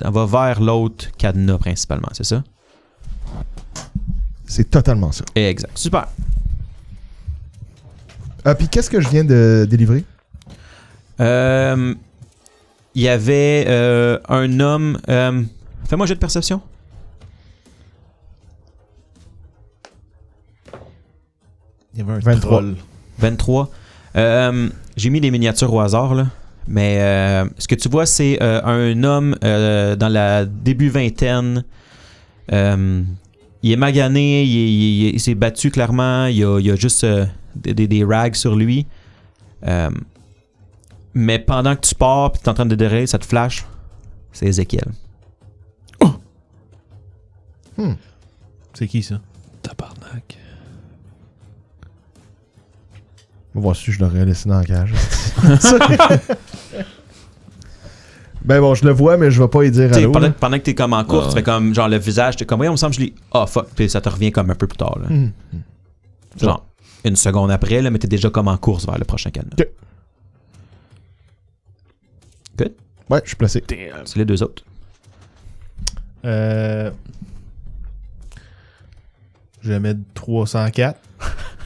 On va vers l'autre cadenas principalement, c'est ça?
C'est totalement ça.
Exact. Super.
Ah, puis qu'est-ce que je viens de délivrer?
Il y avait un homme... Fais-moi un jet de perception.
Il y avait un
23.
troll.
23. J'ai mis des miniatures au hasard, là. Mais ce que tu vois, c'est un homme dans la début vingtaine. Il est magané, il s'est battu clairement. Il y a juste des rags sur lui. Mais pendant que tu pars et tu es en train de dérailler, ça te flash. C'est Ézéchiel.
C'est qui ça?
Tabarnak.
On va voir si je l'aurais laissé dans la cage. Ben bon, je le vois, mais je vais pas y dire
T'sais,
allô.
pendant,
là.
pendant que t'es comme en course,
Ah,
tu fais comme genre le visage, t'es comme, oui, on me semble que je l'ai. Ah, fuck. Puis ça te revient comme un peu plus tard. Là.
Mhm.
Genre, une seconde après, là, mais t'es déjà comme en course vers le prochain cadenas.
Ok.
Good.
Ouais, je suis placé.
C'est les deux autres.
Je vais mettre 304.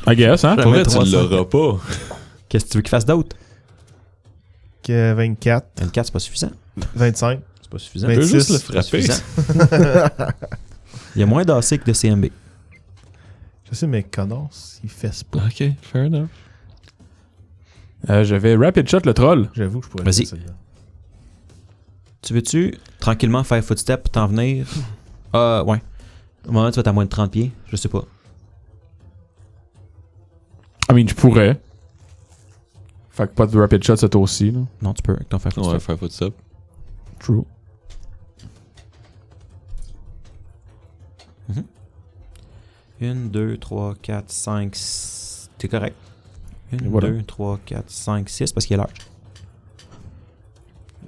I guess, hein?
Pour vrai, tu
300.
l'auras pas.
Qu'est-ce que tu veux qu'il fasse d'autre?
24.
24, c'est pas suffisant.
25.
C'est pas suffisant.
Ben,
Tu peux juste
26,
le
C'est pas
frapper.
suffisant. Il y a moins d'AC que de CMB.
Je sais, mais Connors, il fesse pas.
Ok, fair enough.
Je vais rapid shot le troll.
J'avoue que je pourrais
Vas-y.
faire celle-là.
Tu veux-tu tranquillement faire footstep pour t'en venir? Ouais. Au moment où tu vas être à moins de 30 pieds, je sais pas.
I mean, je pourrais. Fait que pas de rapid shot ce tour-ci. là.
Non, tu peux avec ton faire
Ouais,
footstep.
faire footstep.
True.
Une, 2, 3, 4, 5, 6. T'es correct. Une,
Et voilà.
2, 3, 4, 5, 6 parce qu'il est large.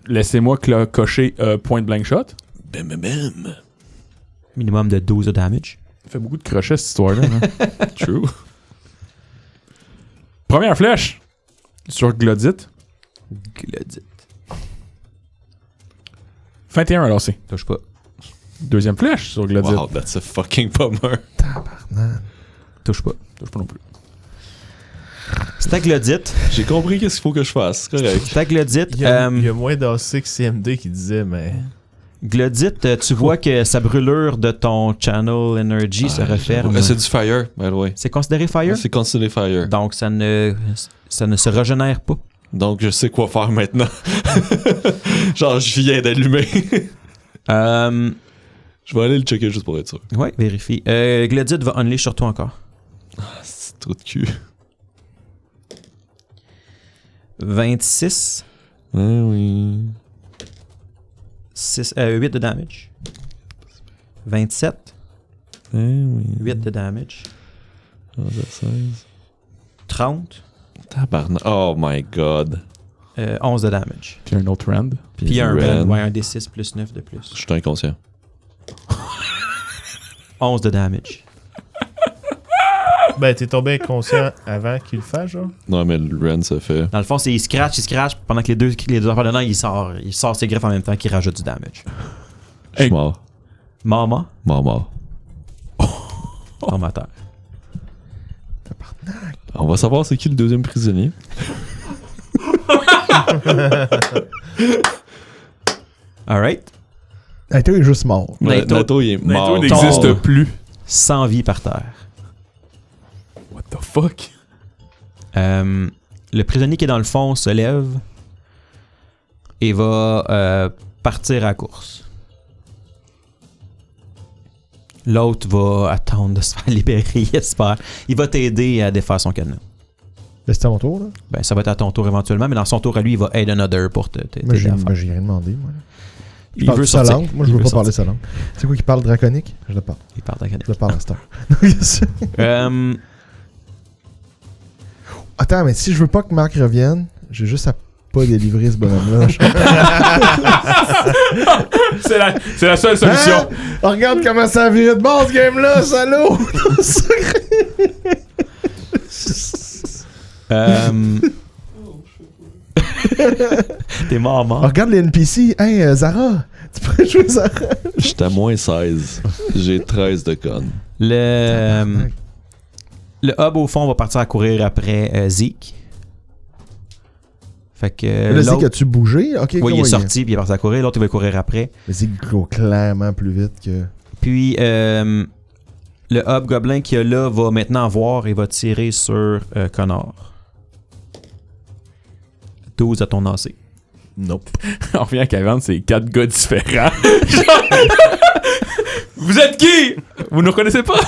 Laissez-moi cocher point blank shot.
Bam, bam, bam.
Minimum de 12 de damage.
Ça fait beaucoup de crochets cette histoire-là. hein.
True.
Première flèche sur Glodit.
Glodit.
21 à lancer.
Touche pas.
Deuxième flèche sur Glodit.
Wow, that's a fucking bummer.
Tabarnak.
Touche pas.
Touche pas non plus.
C'est à Glodit.
J'ai compris qu'est-ce qu'il faut que je fasse. C'est correct.
C'est à Glodit.
Il y a moins d'AC que CMD qui disait, mais.
Glodit, tu vois que sa brûlure de ton channel energy se referme.
C'est du fire, by the way.
C'est considéré fire?
C'est considéré fire.
Donc ça ne se régénère pas.
Donc, je sais quoi faire maintenant. Genre, je viens d'allumer. Je vais aller le checker juste pour être sûr.
Ouais, vérifie. Glodit va unleash sur toi encore.
C'est trop de cul.
26.
Oui.
8 de damage. 27.
Oui.
8 de damage.
16.
30.
Tabarnak. Oh my god.
11 de damage.
Puis un autre rand.
Puis un
Ren.
red, ouais, un D6 plus 9 de plus.
Je suis inconscient.
11 de damage.
Ben, t'es tombé inconscient avant qu'il le fasse, genre?
Non, mais le Ren, ça fait.
Dans le fond, c'est il scratch, pendant que les deux affaires dedans, il sort ses griffes en même temps qu'il rajoute du damage.
Je suis mort.
Mama,
Mort.
tombe à terre.
On va savoir c'est qui le deuxième prisonnier.
Alright.
Naito est juste mort.
Nato, il est mort.
Naito n'existe
Tombe.
plus.
Sans vie par terre.
What the fuck?
Le prisonnier qui est dans le fond se lève et va partir à la course. L'autre va attendre de se faire libérer, il espère. Il va t'aider à défaire son cadenas.
Là, c'était à mon tour, là.
Ben, ça va être à ton tour éventuellement, mais dans son tour à lui, il va aid another pour
Moi,
t'aider
j'ai
à faire.
rien demandé, moi. Là.
Il
parle
veut
sa
sortir.
langue. Moi, je
Il
veux
veut
pas
sortir.
parler sa langue. C'est quoi qui parle draconique? Je le parle.
Il parle draconique.
Je le parle à cette heure. Attends, mais si je veux pas que Marc revienne, j'ai juste à pas délivrer ce bonhomme-là.
C'est la seule solution.
Hein? Oh, regarde comment ça a viré de bord, ce game-là, salaud!
T'es mort.
Oh, regarde les NPC. Hey, Zara, tu pourrais jouer Zara?
J'étais à moins 16. J'ai 13 de con.
Le hub, au fond, va partir à courir après Zeke. Fait que
Là, Zeke,
l'autre...
as-tu bougé? Ok,
Oui, il est sorti, puis il est parti à courir. L'autre, il va courir après.
Mais Zeke court clairement plus vite que...
Puis, le hub gobelin qu'il y a là va maintenant voir et va tirer sur Connor. 12 à ton AC.
Nope.
On revient à Cavan, c'est 4 gars différents. Vous êtes qui? Vous nous connaissez pas?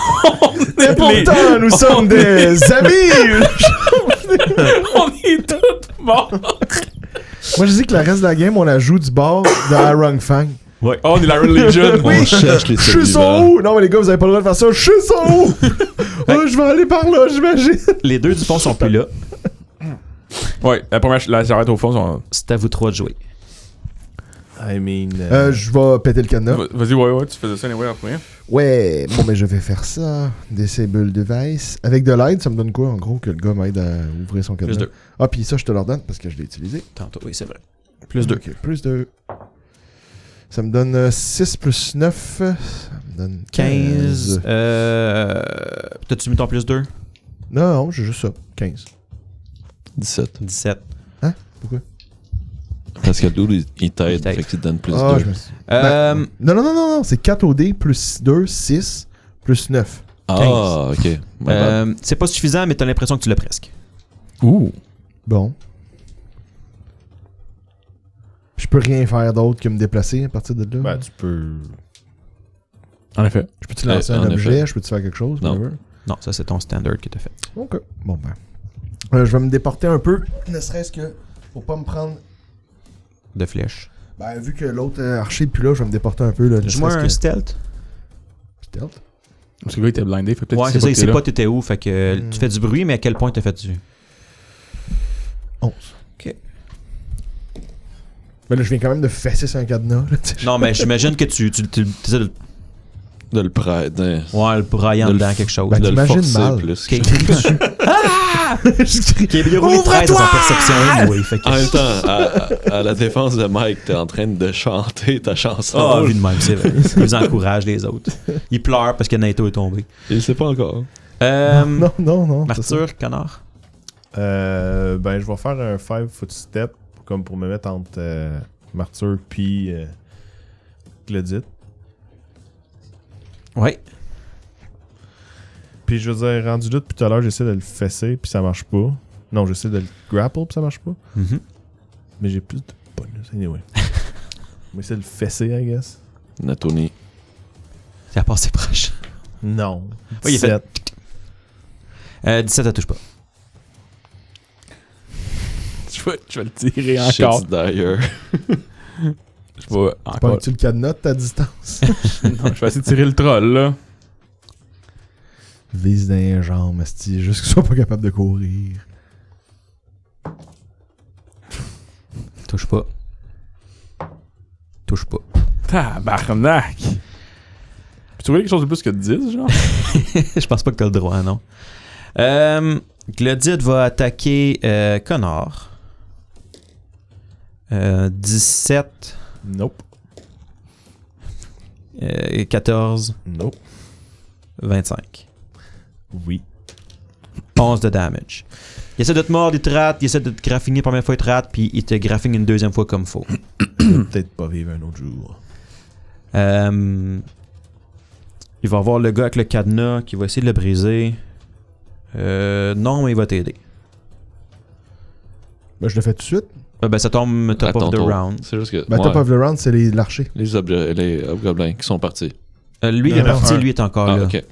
Mais pourtant, nous sommes des amis!
On est tous morts.
Moi, je dis que le reste de la game, on la joue du bord de Arang Fang.
Ouais. Oh, on est la Religion.
On cherche les
Je suis son
survivants.
où? Non, mais les gars, vous avez pas le droit de faire ça. Je suis son où? Oh, je vais aller par là, j'imagine.
Les deux du fond sont plus là.
Ouais, la première, la charrette au fond,
C'est à vous trois de jouer.
I mean.
Je vais péter le cadenas.
Vas-y, ouais, tu faisais ça anyway après.
Ouais, bon, mais je vais faire ça. Disable device. Avec de l'aide, ça me donne quoi, en gros, que le gars m'aide à ouvrir son cadenas?
Plus 2.
Ah, puis ça, je te l'ordonne parce que je l'ai utilisé.
Tantôt, oui, c'est vrai. Plus 2.
Ok, plus 2. Ça me donne 6 plus 9. Ça me donne
15. T'as-tu mis ton plus 2?
Non, j'ai juste ça. 15.
17.
17.
Pourquoi?
Parce que le dude, il
Il
t'aide.
t'aide.
Fait qu'il te donne plus
Ah,
2.
je me suis... Non, c'est 4 OD plus 2, 6 plus 9.
Ah, ok. My bad.
C'est pas suffisant, mais t'as l'impression que tu l'as presque.
Ouh.
Bon. Je peux rien faire d'autre que me déplacer à partir de là.
Ben, tu peux.
En effet.
Je peux-tu lancer un
en
objet?
effet.
Je peux-tu faire quelque chose?
Non.
Whatever?
Non, ça c'est ton standard que t'as fait.
Ok. Bon, ben. Je vais me déporter un peu, ne serait-ce que pour pas me prendre...
De flèche.
Ben, vu que l'autre archer est plus là, je vais me déporter un peu. Là, ne
Joue-moi
serait-ce
un
que...
stealth.
Stealth?
Parce que le gars était blindé, fait peut-être
Ouais,
qu'il
c'est ça, il sait
là.
pas t'étais où, fait que tu fais du bruit, mais à quel point t'as fait du...
11.
Ok.
Ben là, je viens quand même de fesser sur un cadenas. Là,
Non, mais j'imagine que tu essaies de
De le prêter.
Ouais, le braillant
De le
dedans quelque chose.
Ben,
De le
t'imagines
forcer
mal.
plus.
Qui a roulé 13 à son perception anyway. Fait que...
En même temps, à la défense de Mike, t'es en train de chanter ta chanson.
Ah, vu de même, c'est vrai. Il les encourage, les autres. Il pleure parce que Naito est tombé.
Il sait pas encore.
Non.
Martyr, connard.
Ben, je vais faire un 5 footstep comme pour me mettre entre Martyr puis Glodit.
Ouais.
Puis je veux dire, rendu là depuis tout à l'heure, j'essaie de le fesser puis ça marche pas. Non, j'essaie de le grapple puis ça marche pas.
Mhm.
Mais j'ai plus de bonus. Anyway. On va essayer de le fesser, I guess.
Natoni.
C'est à passer proche.
Non.
Oui, il a
17.
17, ça touche pas.
Je vais le tirer encore.
Shit's dire.
Je vais encore.
Pognes-tu le cadenas de ta distance?
Non, je vais essayer de tirer le troll, là.
Vise dans les jambes, esti, juste qu'il soit pas capable de courir.
Touche pas. Touche pas.
Tabarnak! Puis tu voulais quelque chose de plus que 10, genre?
Je pense pas que t'as le droit, non. Glodit va attaquer Connor. 17.
Nope.
14.
Nope.
25.
Oui.
11 de damage. Il essaie de te mordre, il te rate. Il essaie de te graffiner la première fois, il te rate. Puis il te graffine une deuxième fois comme faut.
Peut-être pas vivre un autre jour.
Il va avoir le gars avec le cadenas qui va essayer de le briser. Non, mais il va t'aider.
Ben, je le fais tout de suite.
Ben, ça tombe top
À
of
ton
the
tour.
round.
C'est juste que.
Ben,
ouais,
top of the round, c'est l'archer.
les hobgoblins qui sont partis.
Lui, il est
Non,
parti,
un.
lui est encore
Ah,
là.
ok.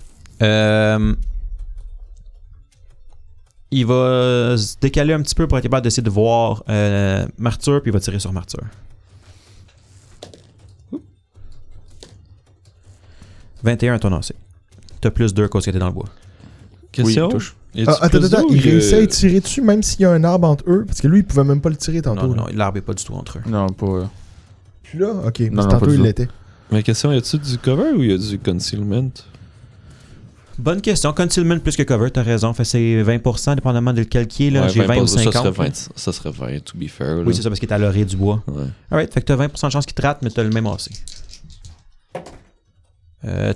Il va se décaler un petit peu pour être capable d'essayer de voir Martyr, puis il va tirer sur Martyr. 21 à ton AC. T'as plus 2 à cause que t'es dans le bois.
Question?
Oui, touche.
Y a-tu
Attends,
plus
attends,
d'eau
il
ou
réussit à y tirer dessus même s'il y a un arbre entre eux. Parce que lui, il pouvait même pas le tirer tantôt.
Non,
là.
non, l'arbre est pas du tout entre eux.
Non, pas.
Puis là, ok. Mais
Non, non,
tantôt,
pas du
il
tout.
l'était.
Mais question, y a-tu du cover ou y a du concealment?
Bonne question. Concealment plus que cover, t'as raison. Fait c'est 20%, dépendamment de lequel qui est. Là.
Ouais,
J'ai 20 ou 50.
Ça serait 20, to be fair. Là.
Oui, c'est ça, parce qu'il est à l'orée du bois.
Ouais.
Alright, fait que t'as 20% de chance qu'il te rate, mais t'as le même AC.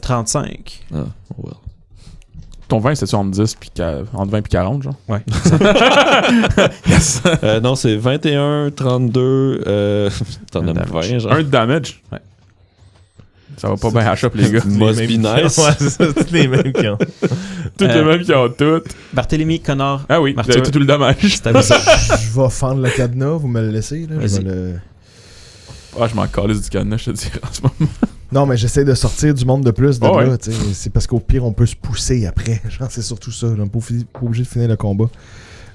35.
Ah, well.
Ton 20, c'était-tu entre 10 puis entre 20 et 40, genre?
Ouais.
Yes!
Non, c'est 21, 32. T'en as
damage.
20, genre.
1 de damage?
Ouais.
Ça va pas bien hash up, les gars.
Must be nice.
Ouais, c'est ça, tous les mêmes qui ont.
Toutes les mêmes qui ont toutes.
Barthélemy, Connor.
Ah oui,
Martyr.
vous avez tout le dommage.
C'est à vous ça.
Je vais fendre le cadenas, vous me le laissez. Là. Je
Vas-y.
vais le...
Ah, je m'en calisse du cadenas, je te dis, en ce moment.
Non, mais j'essaie de sortir du monde de plus de
Oh,
là.
ouais.
Tu sais. C'est parce qu'au pire, on peut se pousser après. Genre, c'est surtout ça. Là. On n'est pas obligé de finir le combat.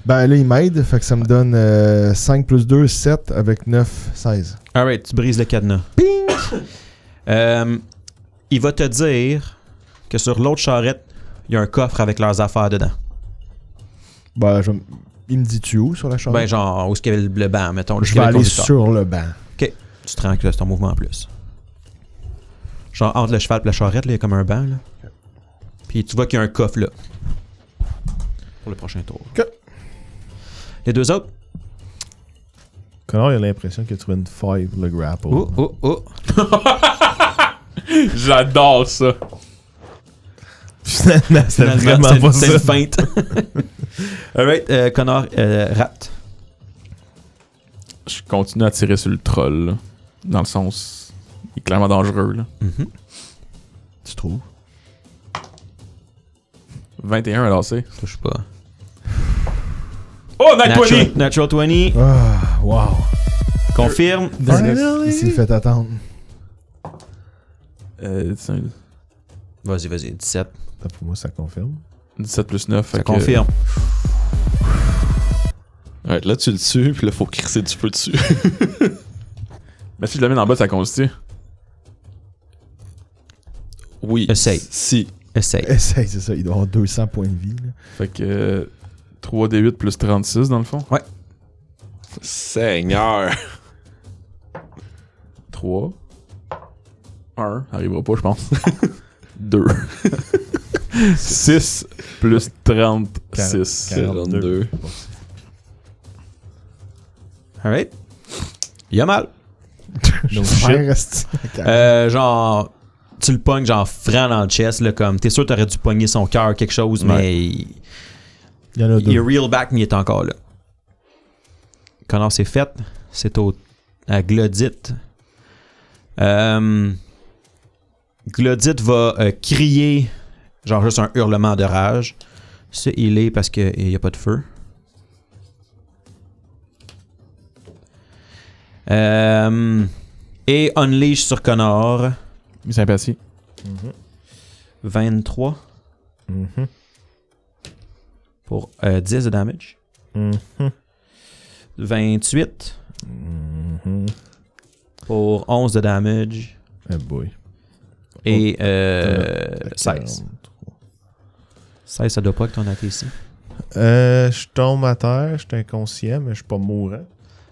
Ben là, il m'aide. Fait que ça me donne 5 plus 2, 7 avec 9, 16.
Alright, tu brises le cadenas. Il va te dire que sur l'autre charrette, il y a un coffre avec leurs affaires dedans.
Ben, il me dit-tu où sur la chambre?
Ben, genre, où est-ce qu'il y avait le banc, mettons.
je vais aller sur le banc.
Tu te rends que c'est ton mouvement en plus. Genre, entre le cheval et la charrette, là, il y a comme un banc, là. Puis tu vois qu'il y a un coffre, là. Pour le prochain tour.
Ok.
Les deux autres?
Connor, il a l'impression qu'il a trouvé une faille pour le grapple.
Oh.
J'adore ça.
Finalement, c'était
Finalement,
vraiment pas
c'est une
ça.
feinte. Alright, Connor rate.
Je continue à tirer sur le troll, là. Dans le sens... Il est clairement dangereux, là.
Mhm.
Tu trouves?
21 à lancer.
Touche pas.
Oh, Nat 20!
Natural 20.
Ah, wow.
Confirme.
Il s'est fait attendre.
C'est un
Vas-y, 17.
Pour moi, ça confirme.
17 plus 9.
Ça confirme.
Ouais, là, tu le tues, puis là, faut crisser du feu dessus.
Mais si je le mets dans le bas, ça constitue.
Oui.
Essaye.
Si.
Essaye.
Essaye, c'est ça. Il doit avoir 200 points de vie. Là.
Fait que 3d8 plus 36 dans le fond.
Seigneur.
3. 1. Arrivera pas, je pense. 2. 6 plus 36.
42.
Alright. Il a mal.
No
shit.
shit.
Genre, tu le pognes genre franc dans le chest, là, comme t'es sûr que t'aurais dû pogner son cœur, quelque chose, mais
Il y en a
il est
deux.
reel back, mais il est encore là. Connor, c'est fait. C'est à Glodite. Glodite va crier, genre juste un hurlement de rage. Ça, il est parce qu'il n'y a pas de feu. Et Unleash sur Connor.
Sympathie.
23
Mhm.
pour 10 de damage.
Mhm.
28
Mhm.
pour 11 de damage.
Eh boy.
Et 16.
43.
16, ça doit pas que ton attaque ici.
Je tombe à terre, je suis inconscient, mais je suis pas mourant.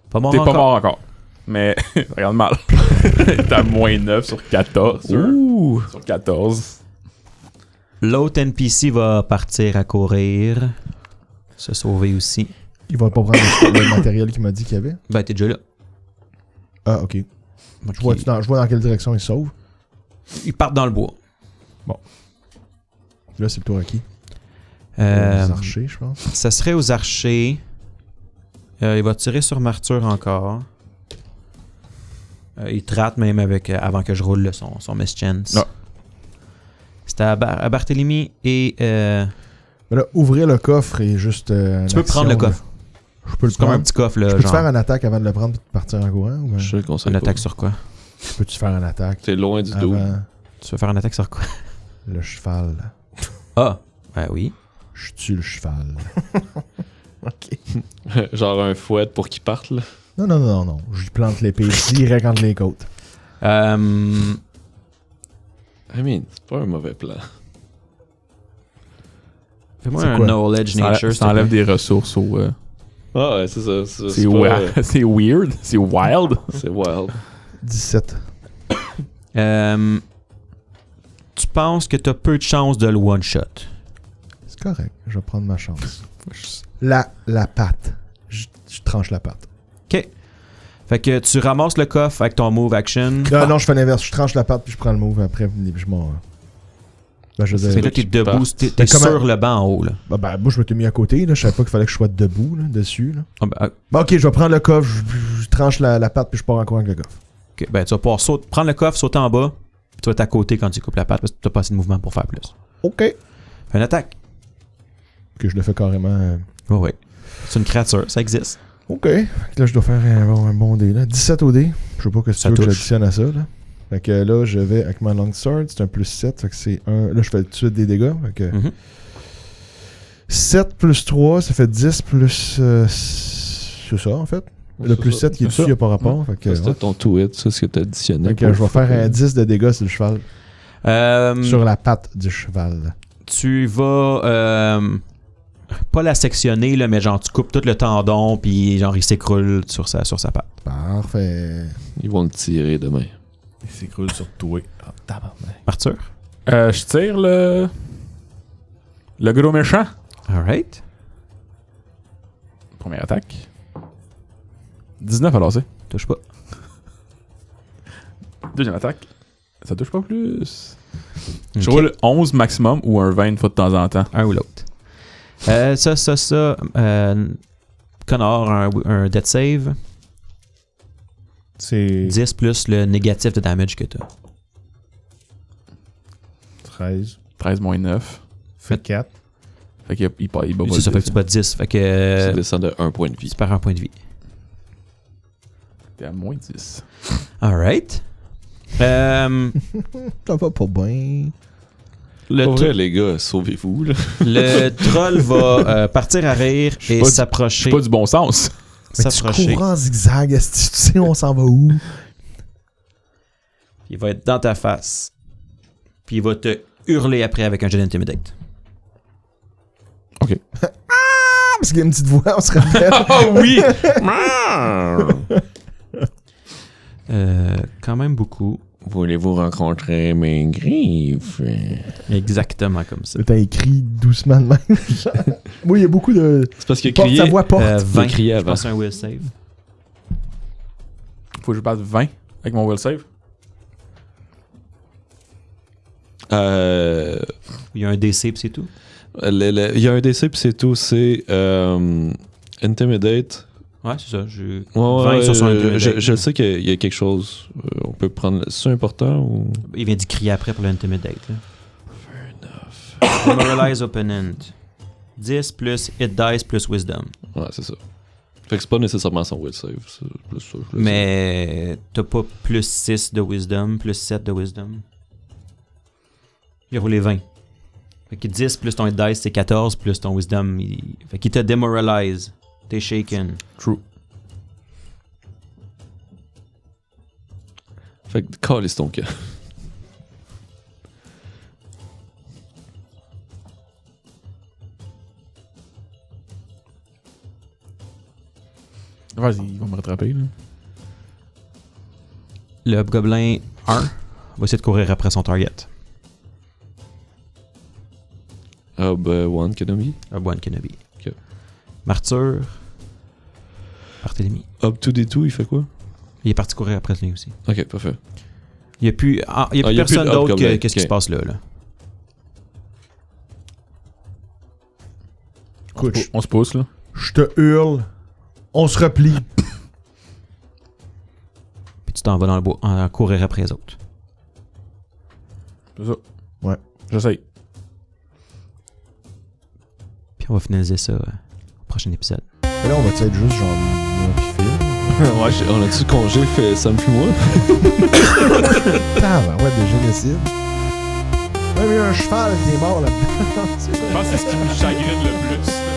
Pas mort
T'es
encore.
pas mort encore. Mais regarde mal. T'as moins 9 sur 14.
Ouh!
Sur 14.
L'autre NPC va partir à courir. Se sauver aussi.
Il va pas prendre le matériel qu'il m'a dit qu'il y avait.
Ben, t'es déjà là.
Ah, ok.
Ok.
Je vois dans quelle direction il sauve.
Ils partent dans le bois.
Là, c'est le tour à qui?
Euh,
Les archers, je pense.
ça serait aux archers. Il va tirer sur Martyr encore. Il te rate même avant que je roule là, son mischance.
Ah.
C'était à Barthélemy et...
Mais là, ouvrir le coffre et juste.
tu peux prendre le coffre.
Je peux le
C'est comme un
prendre.
petit coffre, là,
Je peux-tu
genre.
faire une attaque avant de le prendre et de partir en courant? Ou
Je te le conseille
Une
pas.
attaque sur quoi?
peux-tu faire une attaque
T'es loin du dos.
avant
Tu veux faire une attaque sur quoi?
le cheval?
Ah, ben oui.
Je tue le cheval.
Genre un fouet pour qu'il parte, là.
Non. Je lui plante l'épée direct entre les côtes.
I mean, c'est pas un mauvais plan.
Fais-moi
C'est
un
quoi?
knowledge nature.
Ça enlève des ressources au.
Ah ouais, c'est ça.
C'est
pas-
c'est weird. C'est wild.
C'est wild.
17.
Tu penses que t'as peu de chances de le one-shot.
C'est correct. Je vais prendre ma chance. La patte. Je tranche la patte.
OK. Fait que tu ramasses le coffre avec ton move action.
Non, je fais l'inverse. Je tranche la patte puis je prends le move. Après, je m'en. Ben, je veux
Mais
dire.
là, t'es debout. T'es
Mais comment-
sur le banc en haut, là.
Moi, je m'étais mis à côté. Là. Je savais pas qu'il fallait que je sois debout là, dessus. Là.
Ah, ben,
Bon, ok, je vais prendre le coffre. Je tranche la patte puis je pars en courant avec le coffre.
OK. Ben, tu vas pouvoir prendre le coffre, sauter en bas. Puis tu vas être à côté quand tu coupes la patte parce que t'as pas assez de mouvement pour faire plus.
Ok.
Fais une attaque.
Que je le fais carrément.
Oui. C'est une créature, ça existe.
Ok. Fait que là, je dois faire un bon dé. Là. 17 au dé. Je sais pas que
Ça
tu veux que
touche.
j'additionne à ça. Là. Fait que là, je vais avec ma longsword. C'est un plus 7. Fait que c'est un. Là, je fais tout de suite des dégâts. Fait que 7 plus 3, ça fait 10 plus. C'est ça, en fait. Le plus 7 qui est dessus, il n'y a pas rapport. Fait que,
Ça, c'était ton to hit, ça, ce que t'as additionné.
Fait que je vais faire un 10 de dégâts sur le cheval. Sur la patte du cheval.
Tu vas pas la sectionner, là, mais genre tu coupes tout le tendon, puis genre il s'écroule sur sa patte.
Parfait.
Ils vont le tirer demain.
Il s'écroule sur toi. Ah, tabarnak.
Arthur?
Je tire le gros méchant.
Alright.
Première attaque. 19 à lancer.
Touche pas.
Deuxième attaque. Ça touche pas plus.
Ok.
Je roule 11 maximum ou un 20 une fois de temps en temps.
Un ou l'autre. Connor, un death save.
C'est
10 plus le négatif de damage que t'as.
13.
13 moins 9.
Fait 4.
Fait qu'il bat pas le
Ça fait que
dé.
tu bats 10. Fait
Ça
que
descend de 1 point de vie.
tu perds un point de vie.
T'es à moins 10.
Alright.
Ça va pas bien.
Le,
Pour
tro-
vrai, les gars, sauvez-vous, là.
le troll va partir à rire et
pas du-
s'approcher.
C'est pas du bon sens.
Mais tu
S'approcher.
cours en zigzag. Est-ce que tu sais on s'en va où?
Il va être dans ta face. Puis il va te hurler après avec un jet d'intimidate.
Parce qu'il y a une petite voix, on se rappelle.
Oh oui!
Quand même beaucoup.
Voulez-vous rencontrer mes griffes?
Exactement comme ça.
T'as écrit doucement de même. Moi, il y a beaucoup de.
C'est parce qu'il a
Porte
crié.
sa voix porte.
20.
crié
Je
avant.
pense à un will save.
Faut que je batte 20 avec mon will save.
Il y a un DC pis c'est tout.
Il y a un DC puis c'est tout. C'est Intimidate.
Ouais, c'est ça.
20
sur son Intimidate.
je sais qu'il y a quelque chose. On peut prendre. C'est important ou.
Il vient d'y crier après pour l'intimidate. Fair enough. Demoralize opponent. 10 plus hit dice plus wisdom.
Ouais, c'est ça. Fait que c'est pas nécessairement son will save. C'est plus ça, je le sais.
Mais t'as pas plus 6 de wisdom, plus 7 de wisdom. Il a roulé 20. Fait que 10 plus ton hit dice, c'est 14 plus ton wisdom. Fait qu'il te demoralise. T'es shaken.
True.
Fait que calisse ton cas.
Vas-y, ils vont me rattraper, là.
Le hobgoblin 1 va essayer de courir après son target.
One Kenobi.
Obi-Wan Kenobi.
Ok.
Martyr. Barthélemy.
Up 2D2, il fait quoi?
Il est parti courir après lui aussi.
Ok, parfait.
Il n'y a plus, il y a plus
il y a
personne
plus de
d'autre
hobgoblin.
qu'est-ce qui
Ok.
se passe là.
Écoute,
On se pousse, là.
je te hurle. On se replie.
Puis tu t'en vas dans le bois, courir après les autres.
C'est ça.
Ouais.
J'essaye.
Puis on va finaliser ça au prochain épisode.
Mais là, on va être juste genre moi pis Phil.
Ouais, on a-tu congé fait Sam puis moi?
Ouais, de génocide. Ouais, mais un cheval qui est mort là-dedans.
Je pense que c'est ce qui me chagrine le plus.